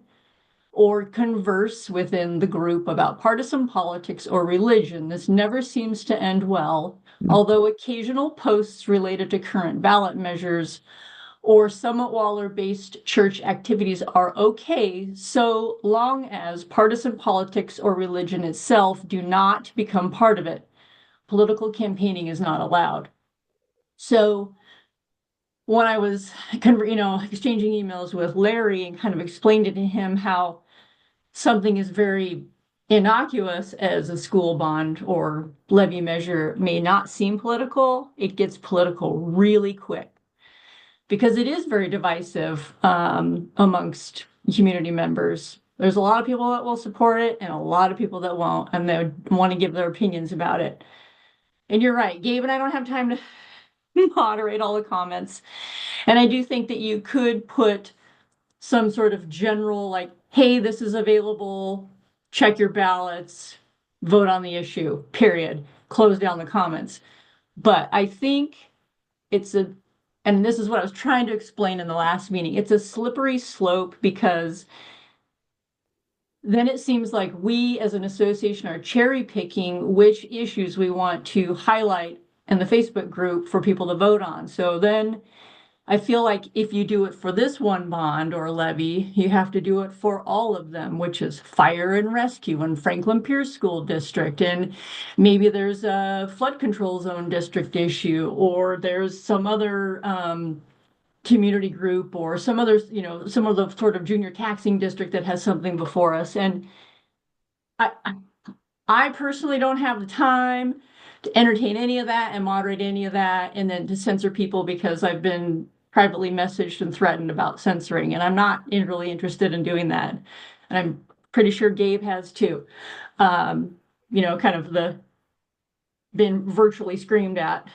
or converse within the group about partisan politics or religion. This never seems to end well, although occasional posts related to current ballot measures or Summit Waller-based church activities are okay, so long as partisan politics or religion itself do not become part of it. Political campaigning is not allowed. So when I was, exchanging emails with Larry and kind of explained to him how something is very innocuous as a school bond or levy measure may not seem political, it gets political really quick. Because it is very divisive amongst community members. There's a lot of people that will support it and a lot of people that won't, and they want to give their opinions about it. And you're right, Gabe and I don't have time to moderate all the comments. And I do think that you could put some sort of general, like, hey, this is available, check your ballots, vote on the issue, period. Close down the comments. But I think and this is what I was trying to explain in the last meeting, it's a slippery slope because then it seems like we as an association are cherry picking which issues we want to highlight in the Facebook group for people to vote on. So then I feel like if you do it for this one bond or levy, you have to do it for all of them, which is fire and rescue and Franklin Pierce School District. And maybe there's a flood control zone district issue, or there's some other community group or some other, some of the sort of junior taxing district that has something before us. And I, I personally don't have the time to entertain any of that and moderate any of that and then to censor people because I've been privately messaged and threatened about censoring, and I'm not really interested in doing that. And I'm pretty sure Gabe has too. Kind of been virtually screamed at,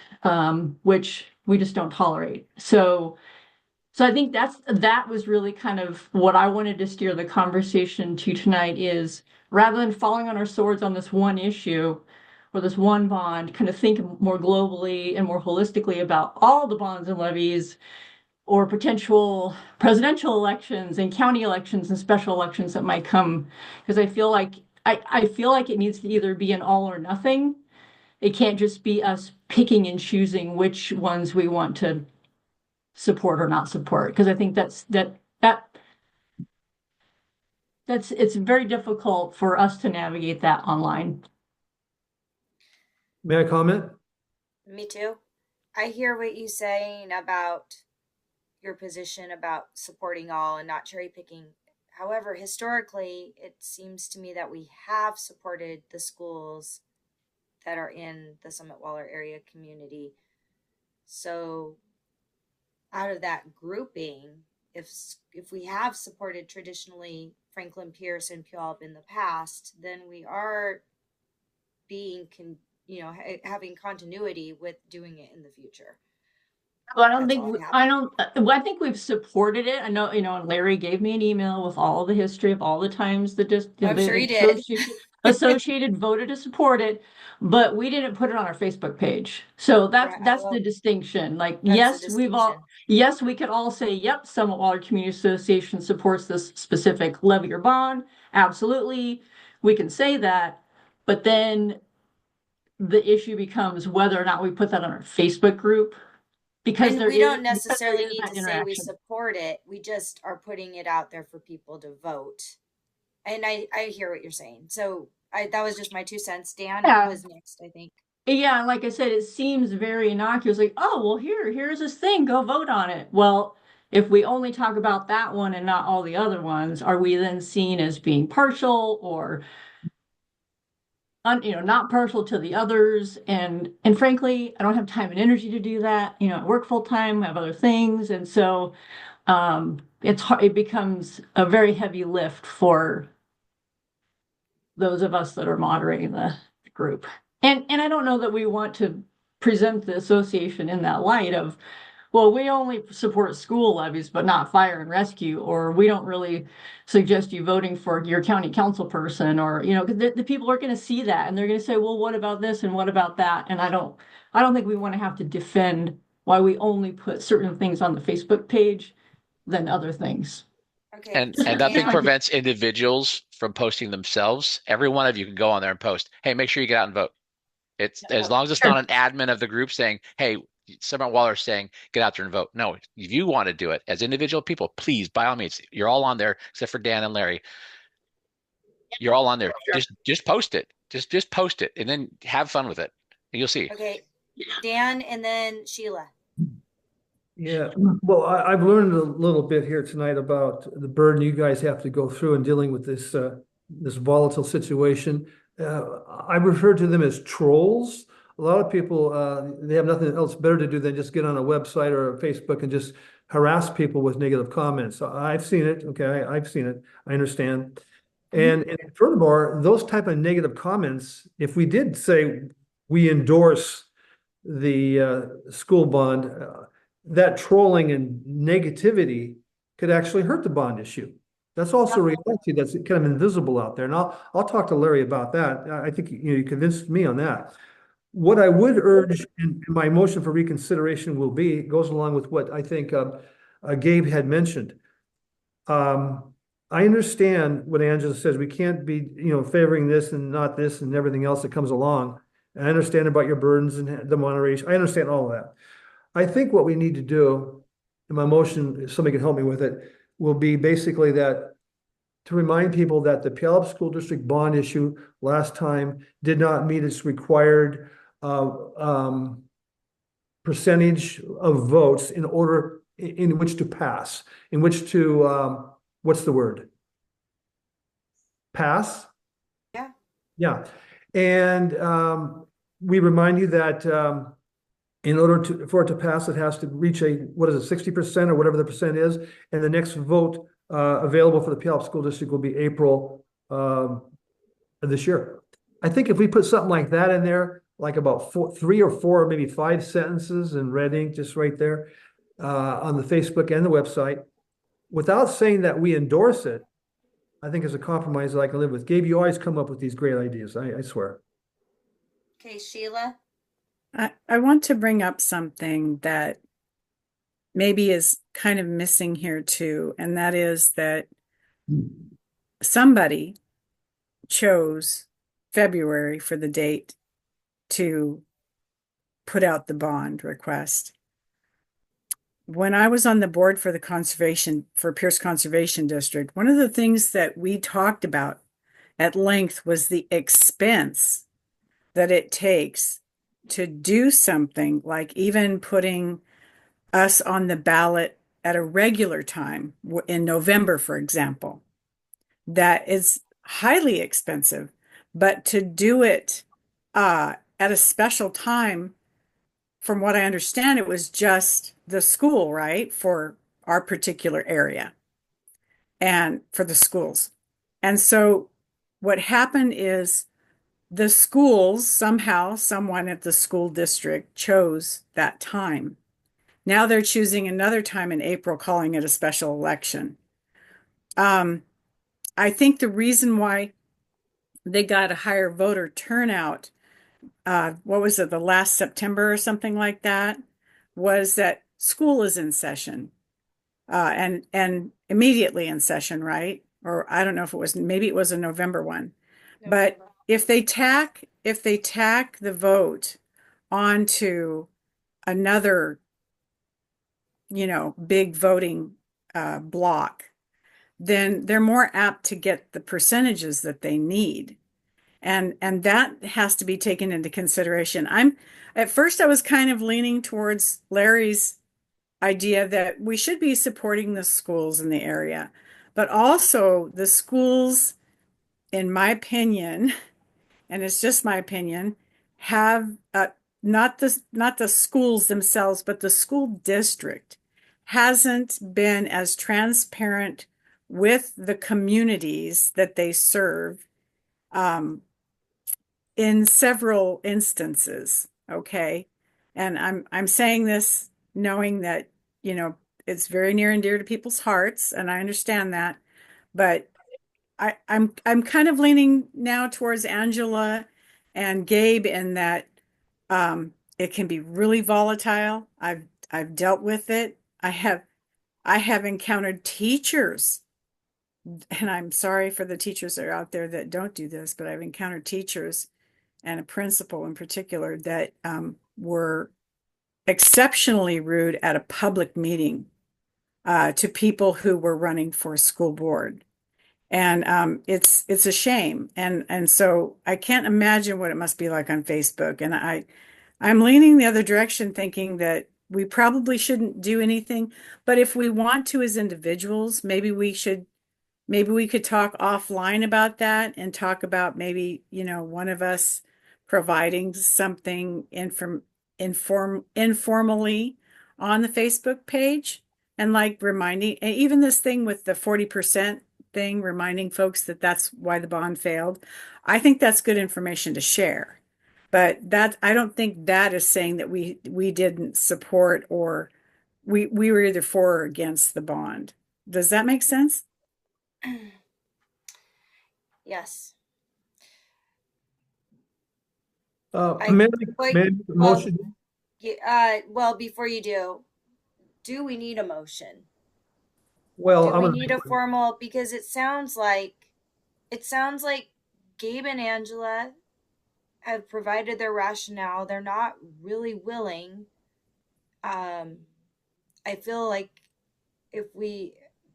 which we just don't tolerate. So I think that was really kind of what I wanted to steer the conversation to tonight is rather than falling on our swords on this one issue or this one bond, kind of think more globally and more holistically about all the bonds and levies or potential presidential elections and county elections and special elections that might come. Because I feel like it needs to either be an all or nothing. It can't just be us picking and choosing which ones we want to support or not support, because I think that's it's very difficult for us to navigate that online. May I comment? Me too. I hear what you're saying about your position about supporting all and not cherry picking. However, historically, it seems to me that we have supported the schools that are in the Summit Waller area community. So out of that grouping, if we have supported traditionally Franklin Pierce and Puyallup in the past, then we are being having continuity with doing it in the future. Well, I think we've supported it. I know, and Larry gave me an email with all the history of all the times that just I'm sure he did. Associated voted to support it, but we didn't put it on our Facebook page. So that's the distinction. Like, yes, we could all say, yep, Summit Water Community Association supports this specific levy or bond. Absolutely. We can say that, but then the issue becomes whether or not we put that on our Facebook group. Because we don't necessarily need to say we support it. We just are putting it out there for people to vote. And I hear what you're saying. So that was just my 2 cents. Dan was next, I think. Yeah, like I said, it seems very innocuous. Like, oh, well, here's this thing. Go vote on it. Well, if we only talk about that one and not all the other ones, are we then seen as being partial or not partial to the others? And frankly, I don't have time and energy to do that. I work full time, I have other things, and so it becomes a very heavy lift for those of us that are moderating the group. And I don't know that we want to present the association in that light of, well, we only support school levies, but not fire and rescue, or we don't really suggest you voting for your county council person, or, the people are going to see that and they're going to say, well, what about this and what about that? And I don't think we want to have to defend why we only put certain things on the Facebook page than other things. Okay. And nothing prevents individuals from posting themselves. Every one of you can go on there and post, hey, make sure you get out and vote. It's as long as it's not an admin of the group saying, hey, Summit Waller saying, get out there and vote. No, if you want to do it as individual people, please, by all means, you're all on there except for Dan and Larry. You're all on there. Just post it. Just post it and then have fun with it. And you'll see. Okay. Dan and then Sheila. Yeah, well, I've learned a little bit here tonight about the burden you guys have to go through in dealing with this this volatile situation. I refer to them as trolls. A lot of people, they have nothing else better to do than just get on a website or a Facebook and just harass people with negative comments. I've seen it. Okay, I've seen it. I understand. And furthermore, those type of negative comments, if we did say we endorse the school bond, that trolling and negativity could actually hurt the bond issue. That's also a reality that's kind of invisible out there. And I'll talk to Larry about that. I think you convinced me on that. What I would urge in my motion for reconsideration will be, goes along with what I think Gabe had mentioned. I understand what Angela says. We can't be, favoring this and not this and everything else that comes along. And I understand about your burdens and the moderation. I understand all of that. I think what we need to do, in my motion, if somebody can help me with it, will be basically that to remind people that the Puyallup School District bond issue last time did not meet its required percentage of votes in order in which to pass, in which to, what's the word? Pass? Yeah. Yeah. And we remind you that in order for it to pass, it has to reach what is it, 60% or whatever the percent is. And the next vote available for the Puyallup School District will be April of this year. I think if we put something like that in there, like about 3 or 4, maybe 5 sentences in red ink, just right there on the Facebook and the website, without saying that we endorse it, I think is a compromise that I can live with. Gabe, you always come up with these great ideas. I swear. Okay, Sheila. I want to bring up something that maybe is kind of missing here too, and that is that somebody chose February for the date to put out the bond request. When I was on the board for Pierce Conservation District, one of the things that we talked about at length was the expense that it takes to do something like even putting us on the ballot at a regular time in November, for example. That is highly expensive, but to do it at a special time, from what I understand, it was just the school, right, for our particular area and for the schools. And so what happened is the schools, somehow, someone at the school district chose that time. Now they're choosing another time in April, calling it a special election. I think the reason why they got a higher voter turnout, what was it, the last September or something like that, was that school is in session, and immediately in session, right? Or I don't know if it was, maybe it was a November one. But November. if they tack the vote onto another, big voting block, then they're more apt to get the percentages that they need. And that has to be taken into consideration. At first I was kind of leaning towards Larry's idea that we should be supporting the schools in the area, but also the schools, in my opinion, and it's just my opinion, have not the schools themselves, but the school district hasn't been as transparent with the communities that they serve in several instances. Okay, and I'm saying this knowing that it's very near and dear to people's hearts, and I understand that, but I'm kind of leaning now towards Angela and Gabe in that it can be really volatile. I've dealt with it. I have encountered teachers, and I'm sorry for the teachers that are out there that don't do this, but I've encountered teachers and a principal in particular that were exceptionally rude at a public meeting to people who were running for school board. And it's a shame. And so I can't imagine what it must be like on Facebook. And I'm leaning the other direction, thinking that we probably shouldn't do anything. But if we want to as individuals, maybe we could talk offline about that and talk about maybe, one of us providing something informally on the Facebook page, and like reminding, even this thing with the 40% thing, reminding folks that that's why the bond failed. I think that's good information to share. But that, I don't think that is saying that we didn't support, or we were either for or against the bond. Does that make sense? Yes. May wait, I make a well, motion? well, before you do we need a motion? Well, Do I'm we gonna need a formal, because it sounds like Gabe and Angela have provided their rationale. They're not really willing. I feel like if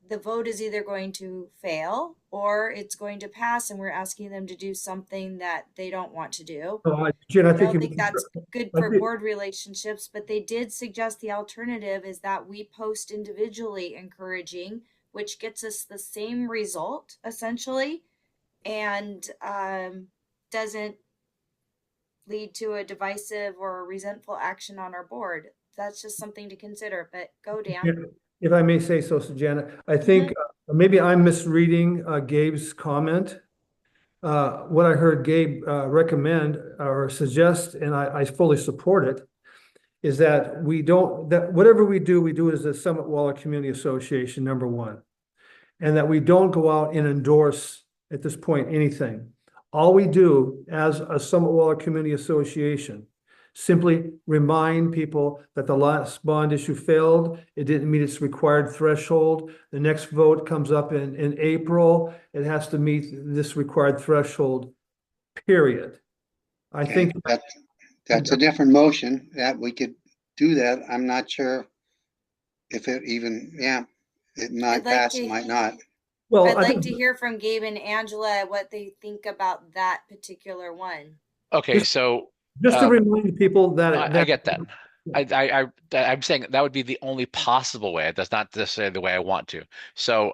the vote is either going to fail or it's going to pass, and we're asking them to do something that they don't want to do. Jen, I I think don't think that's good I for think- board relationships, but they did suggest the alternative is that we post individually encouraging, which gets us the same result essentially, and doesn't lead to a divisive or resentful action on our board. That's just something to consider. But go, Dan. If I may say so, Janet, I think maybe I'm misreading Gabe's comment. What I heard Gabe recommend or suggest, and I fully support it, is that whatever we do as a Summit Waller Community Association, number one, and that we don't go out and endorse at this point anything. All we do as a Summit Waller Community Association simply remind people that the last bond issue failed. It didn't meet its required threshold. The next vote comes up in April. It has to meet this required threshold, period. I think that's a different motion that we could do that. I'm not sure if it even, it might pass, it might not. Well, I'd like to hear from Gabe and Angela what they think about that particular one. Okay, so just to remind people that I get that. I'm saying that would be the only possible way. That's not necessarily the way I want to. So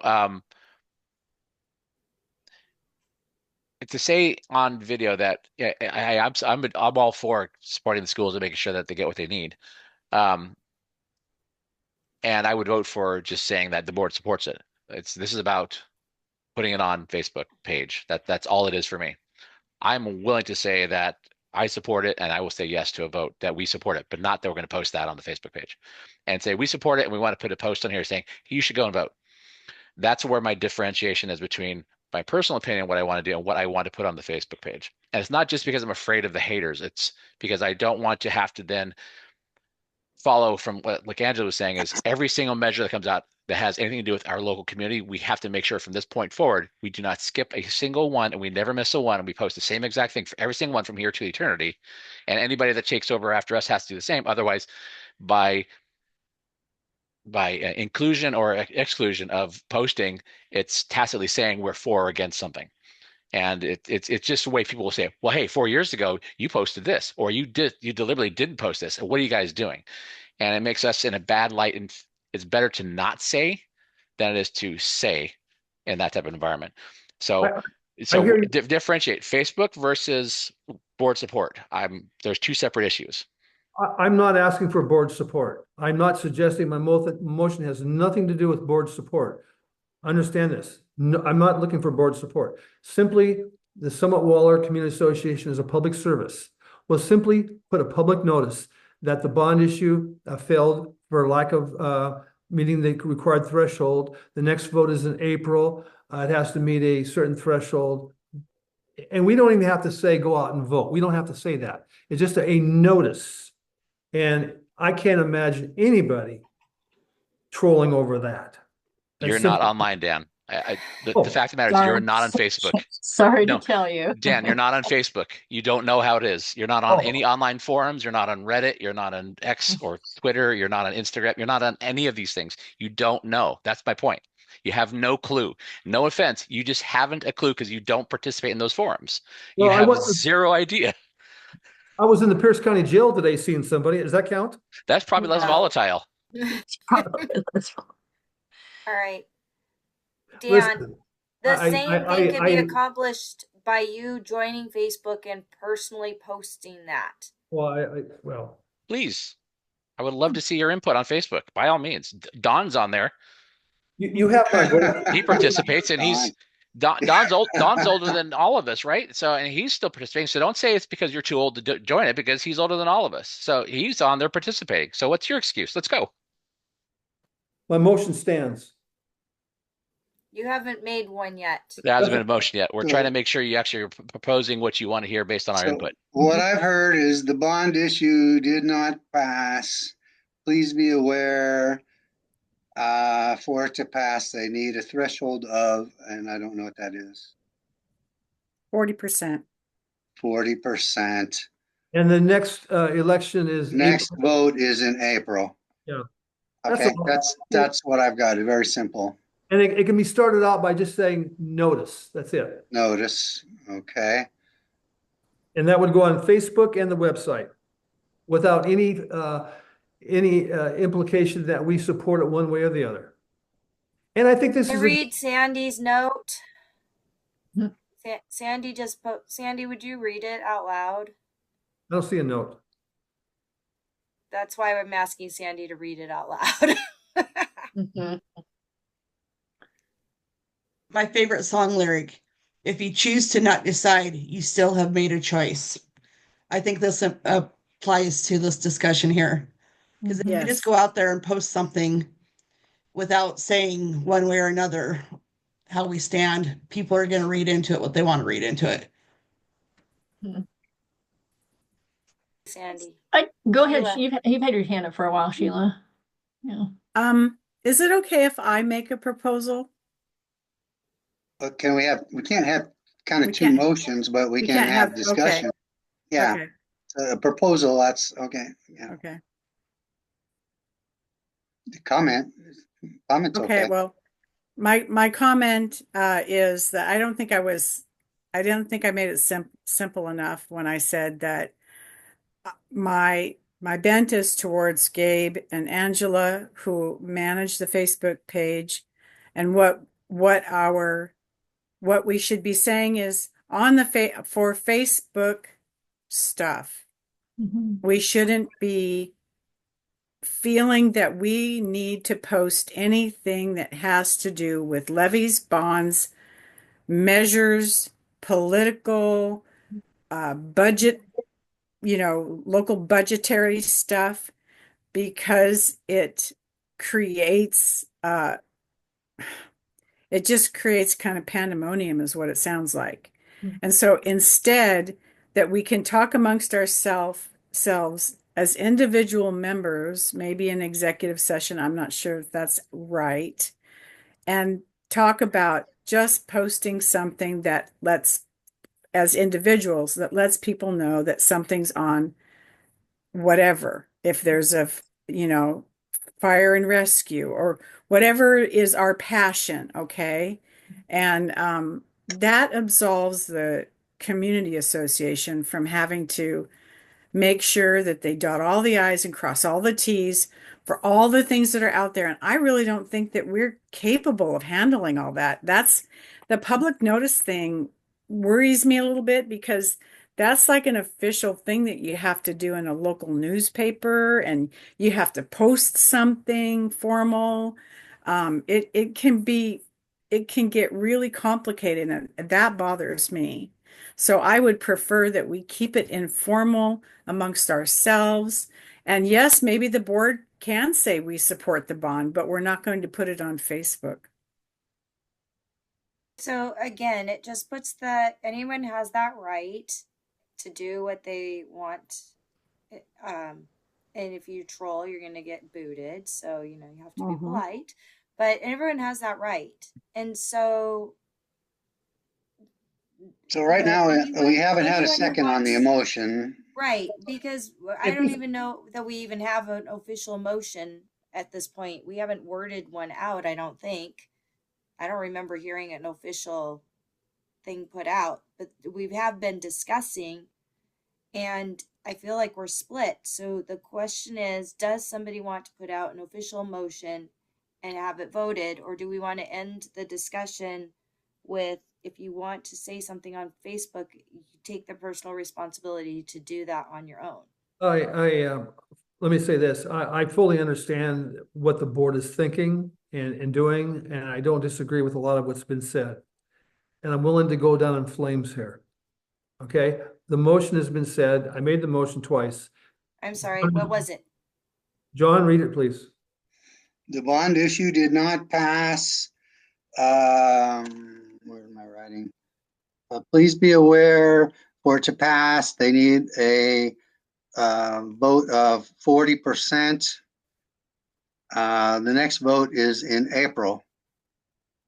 to say on video that I'm all for supporting the schools and making sure that they get what they need. And I would vote for just saying that the board supports it. This is about putting it on Facebook page. That's all it is for me. I'm willing to say that I support it, and I will say yes to a vote that we support it, but not that we're going to post that on the Facebook page and say we support it and we want to put a post on here saying you should go and vote. That's where my differentiation is between my personal opinion, what I want to do, and what I want to put on the Facebook page. And it's not just because I'm afraid of the haters. It's because I don't want to have to then follow from what, like Angela was saying, is every single measure that comes out that has anything to do with our local community, we have to make sure from this point forward, we do not skip a single one and we never miss a one. And we post the same exact thing for every single one from here to eternity. And anybody that takes over after us has to do the same. Otherwise, by inclusion or exclusion of posting, it's tacitly saying we're for or against something. And it's just the way people will say, well, hey, 4 years ago, you posted this, or you deliberately didn't post this. What are you guys doing? And it makes us in a bad light. And it's better to not say than it is to say in that type of environment. So differentiate Facebook versus board support. There's two separate issues. I'm not asking for board support. I'm not suggesting my motion has nothing to do with board support. Understand this. No, I'm not looking for board support. Simply, the Summit Waller Community Association is a public service. Will simply put a public notice that the bond issue failed for lack of meeting the required threshold. The next vote is in April. It has to meet a certain threshold. And we don't even have to say go out and vote. We don't have to say that. It's just a notice. And I can't imagine anybody trolling over that. You're not online, Dan. The fact of the matter is you're not on Facebook. Sorry to tell you. Dan, you're not on Facebook. You don't know how it is. You're not on any online forums. You're not on Reddit. You're not on X or Twitter. You're not on Instagram. You're not on any of these things. You don't know. That's my point. You have no clue. No offense. You just haven't a clue because you don't participate in those forums. You have zero idea. I was in the Pierce County Jail today seeing somebody. Does that count? That's probably less volatile. All right. Dan, the same thing can be accomplished by you joining Facebook and personally posting that. Well, please. I would love to see your input on Facebook. By all means. Don's on there. You have my vote. He participates, and Don's older than all of us, right? So, and he's still participating. So don't say it's because you're too old to join it, because he's older than all of us. So he's on there participating. So what's your excuse? Let's go. My motion stands. You haven't made one yet. There hasn't been a motion yet. We're trying to make sure you actually are proposing what you want to hear based on our input. What I've heard is the bond issue did not pass. Please be aware, for it to pass, they need a threshold of, and I don't know what that is. 40%. 40%. And the next election is next vote is in April. Yeah. Okay, that's what I've got. Very simple. And it can be started out by just saying notice. That's it. Notice, okay. And that would go on Facebook and the website without any implication that we support it one way or the other. And I think this I is read Sandy's note. Hmm. Sandy just Sandy, would you read it out loud? I don't see a note. That's why I'm asking Sandy to read it out loud. Mhm. My favorite song lyric, if you choose to not decide, you still have made a choice. I think this applies to this discussion here. Because if we just Yes. go out there and post something without saying one way or another how we stand, people are going to read into it what they want to read into it. Sandy. Go ahead. Sheila. You've had your hand up for a while, Sheila. Yeah. Is it okay if I make a proposal? But we can't have kind of We two can't- motions, but we we can can't have have- discussion. Yeah, Okay, a proposal, that's okay. Yeah, okay. the comment's Okay, okay. well, my comment is that I don't think I made it simple enough when I said that my bent is towards Gabe and Angela, who manage the Facebook page, and what we should be saying is on the for Facebook stuff, Mhm. we shouldn't be feeling that we need to post anything that has to do with levies, bonds, measures, political, budget, local budgetary stuff, because creates, it just creates kind of pandemonium, is what it sounds like. And so instead, that we can talk amongst ourselves as individual members, maybe an executive session, I'm not sure if that's right, and talk about just posting something that as individuals, that lets people know that something's on, whatever. If there's fire and rescue or whatever is our passion, okay? And that absolves the community association from having to make sure that they dot all the I's and cross all the T's for all the things that are out there. And I really don't think that we're capable of handling all that. That's the public notice thing worries me a little bit, because that's like an official thing that you have to do in a local newspaper, and you have to post something formal. It can get really complicated, and that bothers me. So I would prefer that we keep it informal amongst ourselves. And yes, maybe the board can say we support the bond, but we're not going to put it on Facebook. So again, it just puts that anyone has that right to do what they want. And if you troll, you're going to get booted. So, you have to be polite. But everyone has that right. And so Right now, we haven't had a anyone who second on the wants- emotion. Right, because I don't even know that we even have an official motion at this point. We haven't worded one out, I don't think. I don't remember hearing an official thing put out, but we have been discussing, and I feel like we're split. So the question is, does somebody want to put out an official motion and have it voted, or do we want to end the discussion with, if you want to say something on Facebook, you take the personal responsibility to do that on your own? Let me say this. I fully understand what the board is thinking and doing, and I don't disagree with a lot of what's been said. And I'm willing to go down in flames here. Okay, the motion has been said. I made the motion twice. I'm sorry, what was it? John, read it, please. The bond issue did not pass. Where am I writing? Please be aware, for it to pass, they need a vote of 40%. The next vote is in April.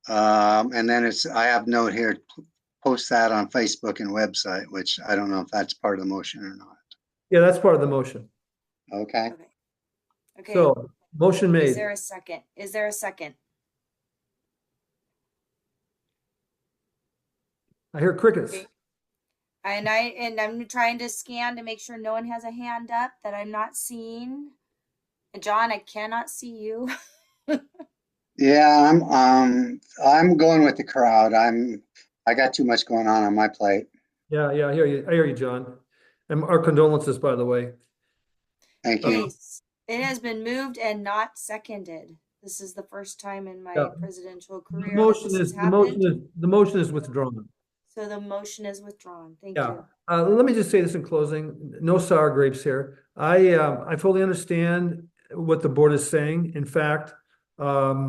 And then I have note here, post that on Facebook and website, which I don't know if that's part of the motion or not. Yeah, that's part of the motion. Okay. Okay. Okay. So, motion Is made. there a second? Is there a second? I hear crickets. Okay. And I'm trying to scan to make sure no one has a hand up that I'm not seeing. And John, I cannot see you. Yeah, I'm going with the crowd. I got too much going on my plate. Yeah, I hear you. I hear you, John. And our condolences, by the way. Thank Okay, you. it has been moved and not seconded. This is the first time in my Yeah. presidential The career that motion this has is, the motion happened. is, the motion is withdrawn. So the motion is withdrawn. Thank Yeah. you. Let me just say this in closing. No sour grapes here. I fully understand what the board is saying. In fact, I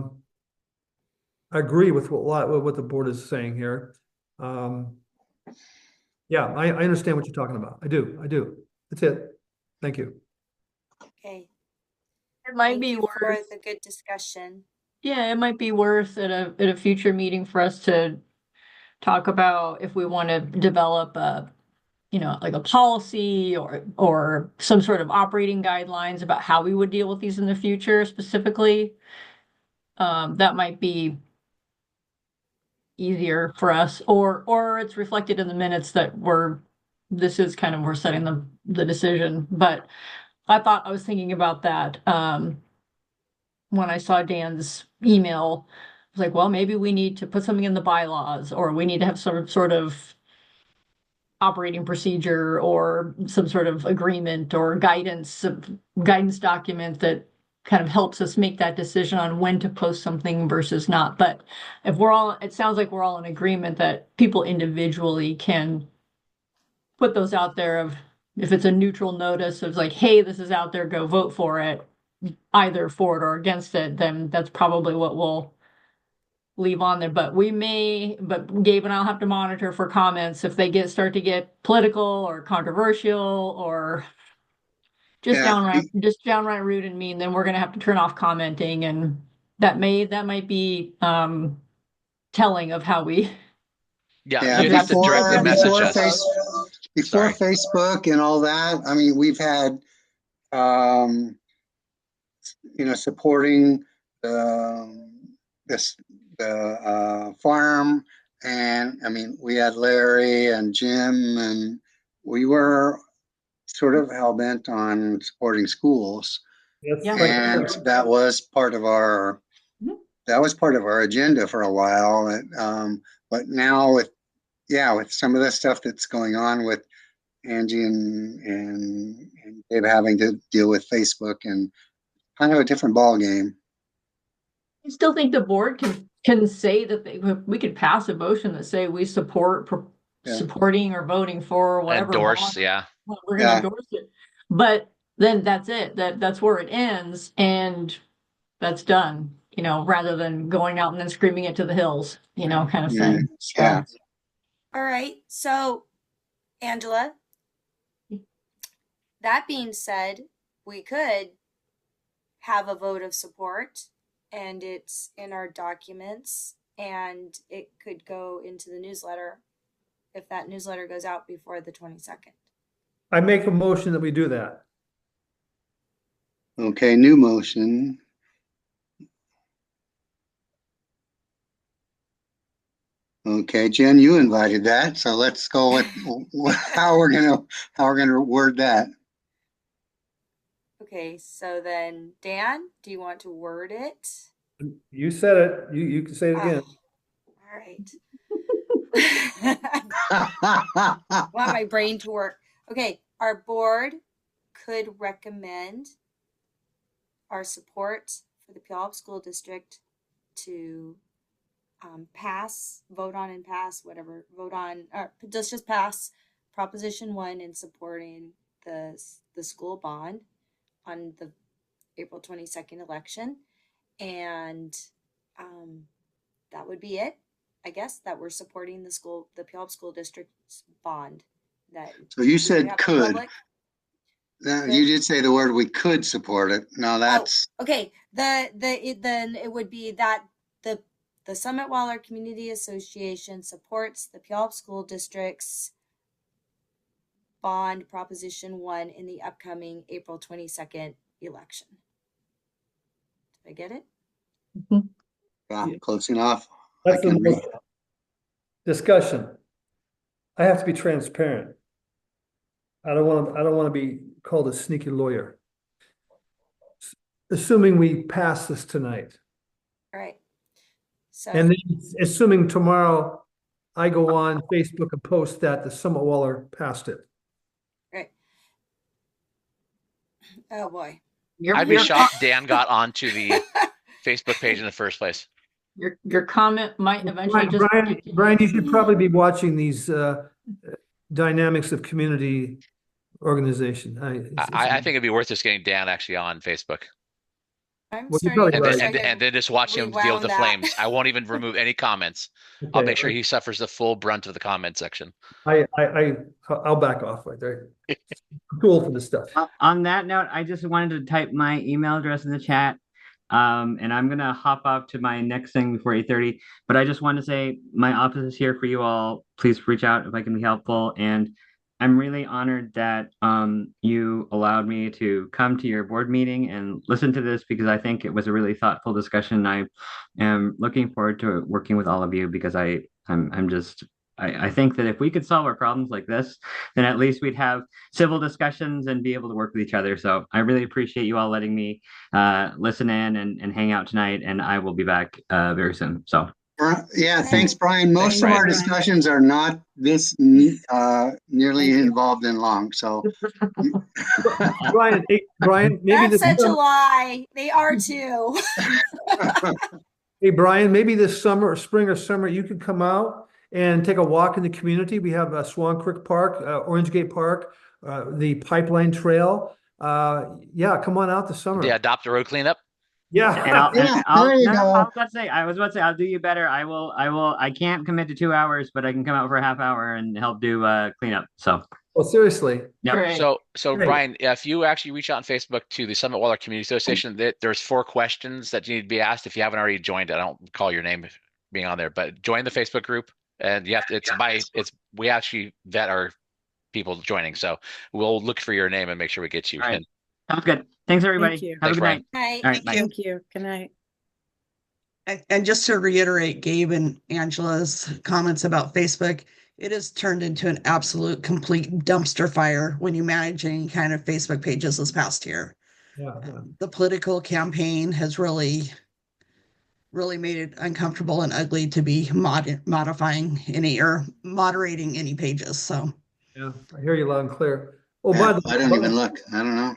agree with what the board is saying here. Yeah, I understand what you're talking about. I do. That's it. Thank you. Okay. It might Thank be you for worth, the good discussion. yeah, it might be worth at a future meeting for us to talk about if we want to develop a, like a policy or some sort of operating guidelines about how we would deal with these in the future specifically. That might be easier for us, or it's reflected in the minutes that this is kind of, we're setting the decision. But I was thinking about that when I saw Dan's email. I was like, well, maybe we need to put something in the bylaws, or we need to have some sort of operating procedure or some sort of agreement or guidance document that kind of helps us make that decision on when to post something versus not. But if it sounds like we're all in agreement that people individually can put those out there. Of if it's a neutral notice of like, hey, this is out there, go vote for it, either for it or against it, then that's probably what we'll leave on there. But Gabe and I'll have to monitor for comments if they start to get political or controversial or Yeah, just downright rude and mean. Then we're gonna have to turn off commenting, and that might be telling of how we Yeah, yeah. you'd have to directly Before message before us. before Sorry. Facebook and all that, I mean, we've had um, supporting this the farm, and I mean, we had Larry and Jim, and we were sort of hell bent on supporting schools, Yeah. and that was part of our agenda for a while. But now with some of the stuff that's going on with Angie and Dave having to deal with Facebook and kind of a different ball game. I still think the board can say that we could pass a motion that say we support Yeah. supporting or voting for whatever Endorse, bond yeah. we're going to endorse it. But then that's it. That's where it ends, and that's done. Rather than going out and then screaming it to the hills, kind of thing. So, Yeah. All right. So, Angela, that being said, we could have a vote of support and it's in our documents and it could go into the newsletter if that newsletter goes out before the 22nd. I make a motion that we do that. Okay, new motion. Okay, Jen, you invited that, so let's go with how we're gonna word that. Okay, so then Dan, do you want to word it? You said it. You can say it again. All right. Want my brain to work. Okay, our board could recommend our support for the Puyallup School District to vote on and pass, whatever, or just pass Proposition 1 in supporting the school bond on the April 22nd election. And that would be it, I guess, that we're supporting the Puyallup School District's bond. So you said could. Public. You did say the word we could support it. No, that's okay. Then it would be that the Summit Waller Community Association supports the Puyallup School District's bond Proposition 1 in the upcoming April 22nd election. Did I get it? yeah, close enough. That's the motion. Discussion. I have to be transparent. I don't want to be called a sneaky lawyer. Assuming we pass this tonight, All right. So, and then assuming tomorrow I go on Facebook and post that the Summit Waller passed it. right. Oh boy. I'd be shocked Dan got onto the Facebook page in the first place. Your comment might eventually just Brian, you should probably be watching these dynamics of community organization. I think it'd be worth just getting Dan actually on Facebook. I'm Well, you're starting probably to right. wish I And could then just watch him deal with rewound the that. flames. I won't even remove any comments. I'll Okay, make sure he suffers the full brunt of the comment section. I'll back off right there. I'm too old for this stuff. On that note, I just wanted to type my email address in the chat. And I'm gonna hop off to my next thing before 8:30. But I just want to say my office is here for you all. Please reach out if I can be helpful. And I'm really honored that you allowed me to come to your board meeting and listen to this because I think it was a really thoughtful discussion. I am looking forward to working with all of you because I think that if we could solve our problems like this, then at least we'd have civil discussions and be able to work with each other. So I really appreciate you all letting me listen in and hang out tonight. And I will be back very soon. So Yeah, thanks, Brian. Most of our discussions are not this nearly involved in long. So, Brian, maybe That's such a lie. They are too. Hey, Brian, maybe this summer or spring or summer, you could come out and take a walk in the community. We have Swan Creek Park, Orange Gate Park, the Pipeline Trail. Yeah, come on out this summer. The adopt a road cleanup. Yeah. I was about to say, I'll do you better. I can't commit to 2 hours, but I can come out for a half hour and help do cleanup. So. Well, seriously. Yep. So Brian, if you actually reach out on Facebook to the Summit Waller Community Association, there's 4 questions that you need to be asked. If you haven't already joined, I don't call your name being on there, but join the Facebook group. And you have to, we actually vet our people joining. So we'll look for your name and make sure we get you in. Sounds good. Thanks, everybody. Thank you. Have a good night. Night. All right, bye. Thank you. Good night. And just to reiterate Gabe and Angela's comments about Facebook, it has turned into an absolute complete dumpster fire when you manage any kind of Facebook pages this past year. Yeah. The political campaign has really made it uncomfortable and ugly to be modifying any or moderating any pages. So Yeah, I hear you loud and clear. Oh, by the way, I don't even look. I don't know.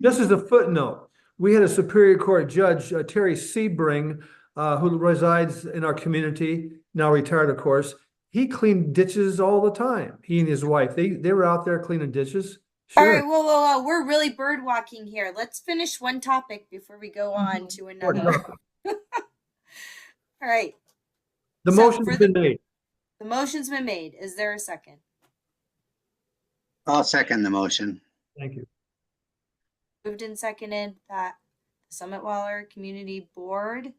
Just as a footnote, we had a Superior Court judge, Terry Sebring, who resides in our community, now retired, of course. He cleaned ditches all the time. He and his wife, they were out there cleaning ditches. All Sure. right, whoa. We're really bird walking here. Let's finish one topic before we go on to another. All right. The motion's been made. The motion's been made. Is there a second? I'll second the motion. Thank you. Moved and seconded that the Summit Waller Community Board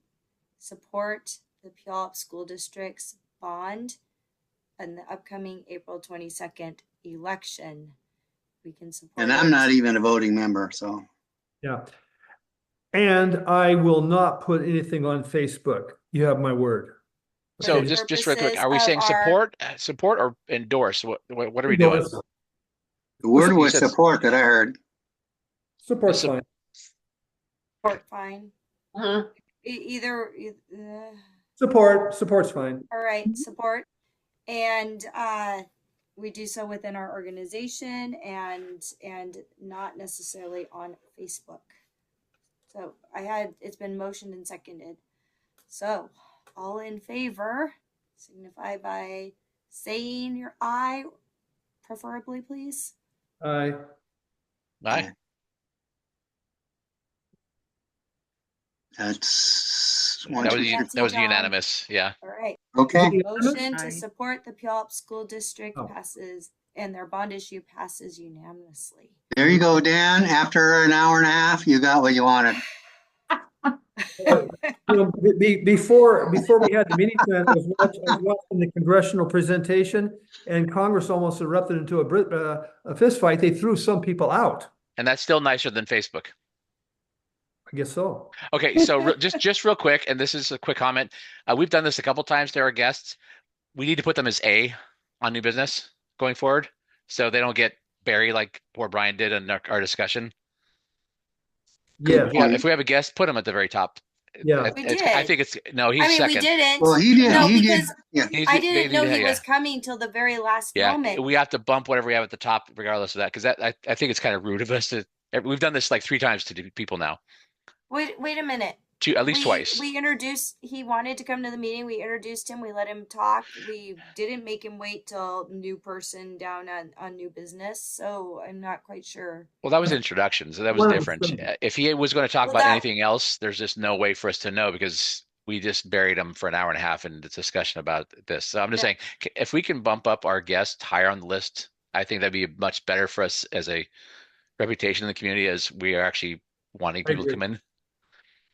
support the Puyallup School District's bond in the upcoming April 22nd election. We can support And I'm not even a voting member, so. Yeah. And I will not put anything on Facebook. You have my word. So Okay. just real quick, are we saying support or endorse? What are we doing? The word You was said- support that I heard. Support's fine. support fine. Uh-huh. Support's fine. All right, support. And we do so within our organization and not necessarily on Facebook. So it's been motioned and seconded. So all in favor, signify by saying your aye, preferably, please. Aye. Aye. That's one, That two, was three. that was unanimous. Yeah. All right. Okay. Motion to Aye. support the Puyallup School District Oh. passes, and their bond issue passes unanimously. There you go, Dan. After an hour and a half, you got what you wanted. Before we had the meeting, I was watching the congressional presentation, and Congress almost erupted into a fist fight. They threw some people out. And that's still nicer than Facebook. I guess so. Okay, so just real quick, and this is a quick comment. We've done this a couple times to our guests. We need to put them as A on new business. going forward, so they don't get buried like poor Brian did in our discussion. Good Yes, Yeah, point. if we have a guest, put them at the very top. yeah. We I did. think it's no, I he's mean, we second. didn't. Well, he did, No, Yeah, he did, because yeah. I they didn't need know to, he yeah, was coming till the very last yeah. moment. We have to bump whatever we have at the top, regardless of that, because I think it's kind of rude of us to. We've done this like 3 times to people now, Wait a minute. at least We twice. we introduced. He wanted to come to the meeting. We introduced him. We let him talk. We didn't make him wait till new person down on new business. So I'm not quite sure. Well, that was introductions, so that was One different. understand. If he was going to talk Well, about that anything else, there's just no way for us to know because we just buried him for an hour and a half in the discussion about this. So I'm just no, saying, if we can bump up our guests higher on the list, I think that'd be much better for us as a reputation in the community as we are actually wanting I people to agree. come in.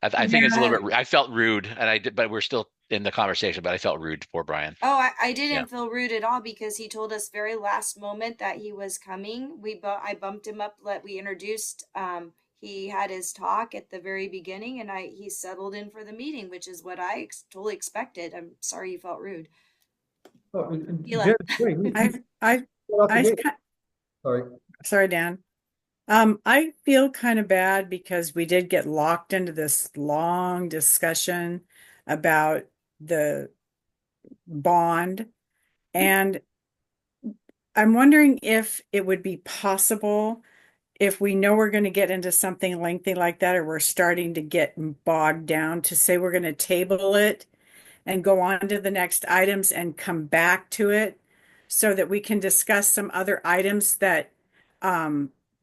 I think it's a little yeah. bit, I felt rude and I did, but we're still in the conversation, but I felt rude to poor Brian. Oh, I Yeah. didn't feel rude at all because he told us very last moment that he was coming. I bumped him up. We introduced. He had his talk at the very beginning, and he settled in for the meeting, which is what I totally expected. I'm sorry you felt rude, Oh, and Sheila. Jen, wait, we I, I, got off the I, gate. ki- Sorry. sorry, Dan. I feel kind of bad because we did get locked into this long discussion about the bond. And I'm wondering if it would be possible if we know we're going to get into something lengthy like that, or we're starting to get bogged down, to say we're going to table it and go on to the next items and come back to it so that we can discuss some other items that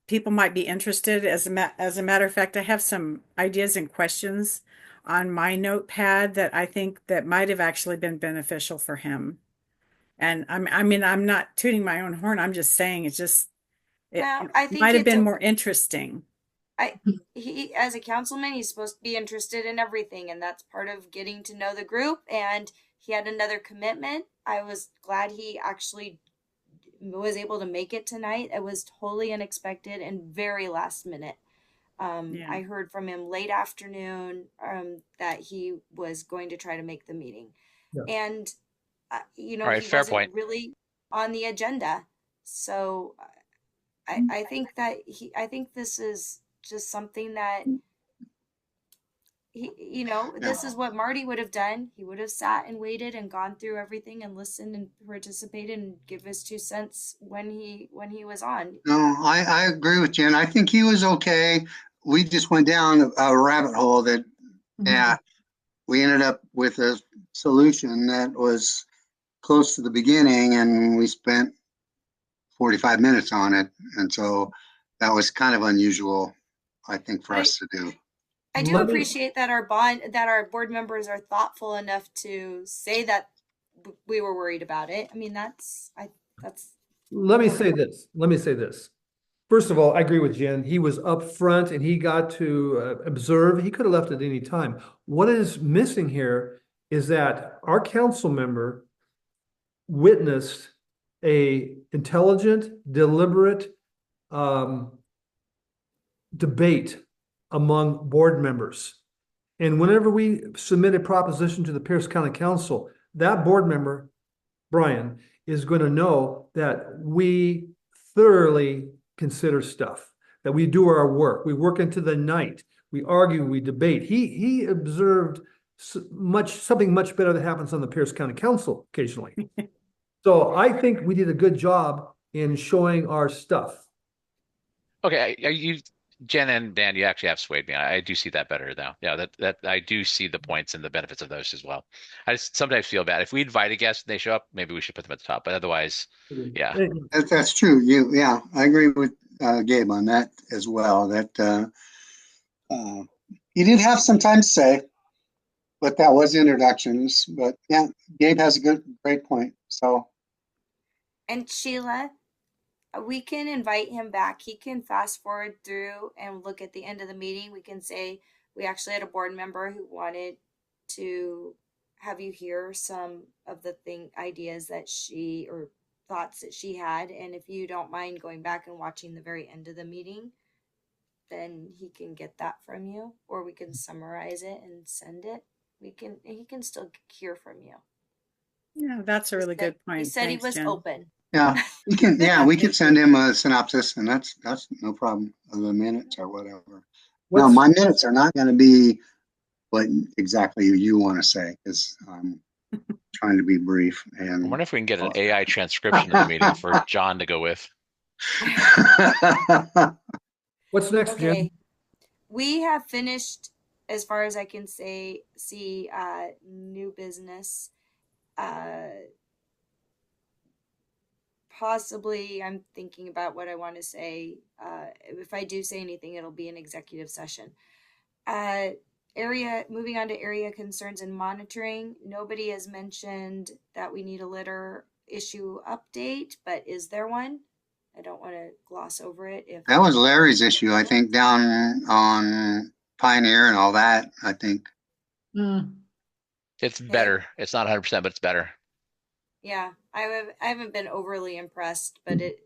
people might be interested. As a matter of fact, I have some ideas and questions on my notepad that I think that might have actually been beneficial for him. And I mean, I'm not tooting my own horn. I'm just saying Well, it I think might have it's been a. more interesting. He as a councilman, he's supposed to be interested in everything, and that's part of getting to know the group. And he had another commitment. I was glad he actually was able to make it tonight. It was totally unexpected and very last minute. Yeah. I heard from him late afternoon that he was going to try to make the meeting. Yeah. And, All right, he fair wasn't point. really on the agenda. So I think that I think this is just something that Yeah. this is what Marty would have done. He would have sat and waited and gone through everything and listened and participated and give his 2 cents when he was on. No, I agree with Jen. I think he was okay. We just went down a rabbit hole that, yeah, we ended up with a solution that was close to the beginning and we spent 45 minutes on it. And so that was kind of unusual, I think, for I us to do. I do Let me, appreciate that our board members are thoughtful enough to say that we were worried about it. I mean, that's. let me say this. Let me say this. First of all, I agree with Jen. He was up front and he got to observe. He could have left at any time. What is missing here is that our council member witnessed a intelligent, deliberate debate among board members. And whenever we submit a proposition to the Pierce County Council, that board member, Brian, is going to know that we thoroughly consider stuff, that we do our work. We work into the night. We argue, we debate. He observed something much better that happens on the Pierce County Council occasionally. So I think we did a good job in showing our stuff. Okay, Jen and Dan, you actually have swayed me. I do see that better now. Yeah, that I do see the points and the benefits of those as well. I just sometimes feel bad. If we invite a guest and they show up, maybe we should put them at the top. But otherwise, yeah. That's true. Yeah, I agree with Gabe on that as well. That he did have some time to say, but that was introductions. But yeah, Gabe has a great point. So And Sheila, we can invite him back. He can fast forward through and look at the end of the meeting. We can say we actually had a board member who wanted to have you hear some of the ideas that she or thoughts that she had. And if you don't mind going back and watching the very end of the meeting, then he can get that from you, or we can summarize it and send it. He can still hear from you. Yeah, that's a really good point. He said he Thanks, was Jen. open. Yeah, we can send him a synopsis and that's no problem, of the minutes or whatever. No, What's, my minutes are not gonna be what exactly you want to say, because I'm trying to be brief I and wonder if we can get an AI transcription of the meeting for John to go with. what's next, Jim? Okay, we have finished, as far as I can see new business. Uh, Possibly, I'm thinking about what I want to say. If I do say anything, it'll be an executive session. Uh, moving on to area concerns and monitoring. Nobody has mentioned that we need a litter issue update, but is there one? I don't want to gloss over it. If That was Larry's issue, I think, down on Pioneer and all that, I think. Mm. It's okay, better. It's not 100%, but it's better. yeah, I haven't been overly impressed, but it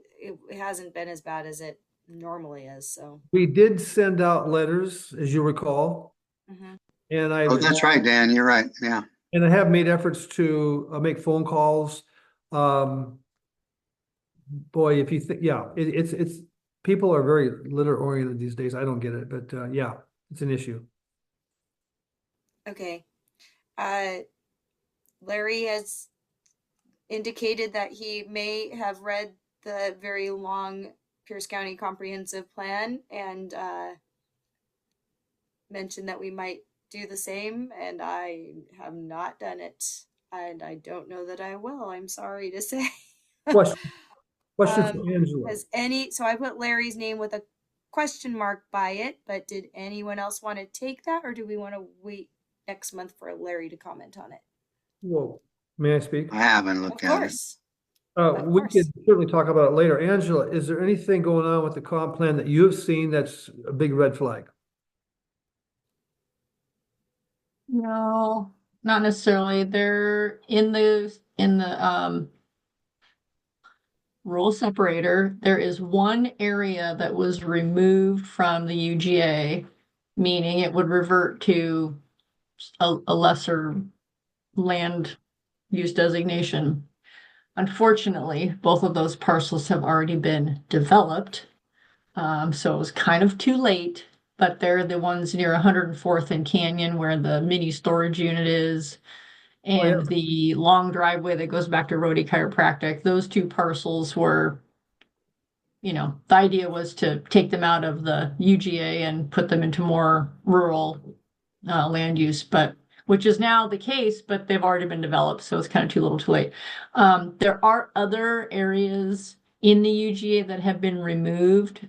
hasn't been as bad as it normally is. So, We did send out letters, as you recall, mm-hmm. and Oh, that's right, Dan, you're right, yeah. I have made efforts to make phone calls. Um, boy, if you think, yeah, it's people are very litter oriented these days. I don't get it, but yeah, it's an issue. Okay. Uh, Larry has indicated that he may have read the very long Pierce County Comprehensive Plan and mentioned that we might do the same, and I have not done it, and I don't know that I will. I'm sorry to say. Question, question um, for Angela. so I put Larry's name with a question mark by it, but did anyone else want to take that, or do we want to wait next month for Larry to comment on it? Whoa, may I speak? I haven't Of looked at it. course. Of We course. could certainly talk about it later. Angela, is there anything going on with the comp plan that you've seen that's a big red flag? No, not necessarily. They're in the rule separator. There is one area that was removed from the UGA, meaning it would revert to a lesser land use designation. Unfortunately, both of those parcels have already been developed. So it was kind of too late, but they're the ones near 104th and Canyon where the mini storage unit is Oh, yeah. and the long driveway that goes back to Rhodey Chiropractic. Those two parcels were, the idea was to take them out of the UGA and put them into more rural land use, but which is now the case, but they've already been developed, so it's kind of too little too late. There are other areas in the UGA that have been removed.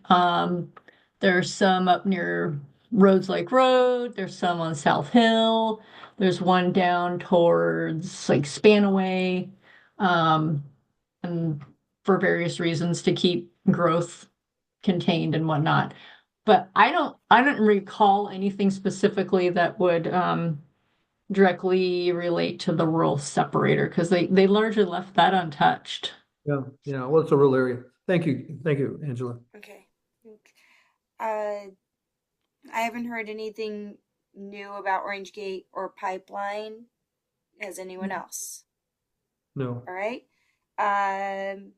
There's some up near Rhodes Lake Road, there's some on South Hill, there's one down towards like Spanaway, and for various reasons to keep growth contained and whatnot. But I don't recall anything specifically that would directly relate to the rural separator because they largely left that untouched. Yeah, yeah. Well, it's a real area. Thank you, Angela. Okay. Uh, I haven't heard anything new about Orange Gate or Pipeline. Has anyone else? No. All right. Um,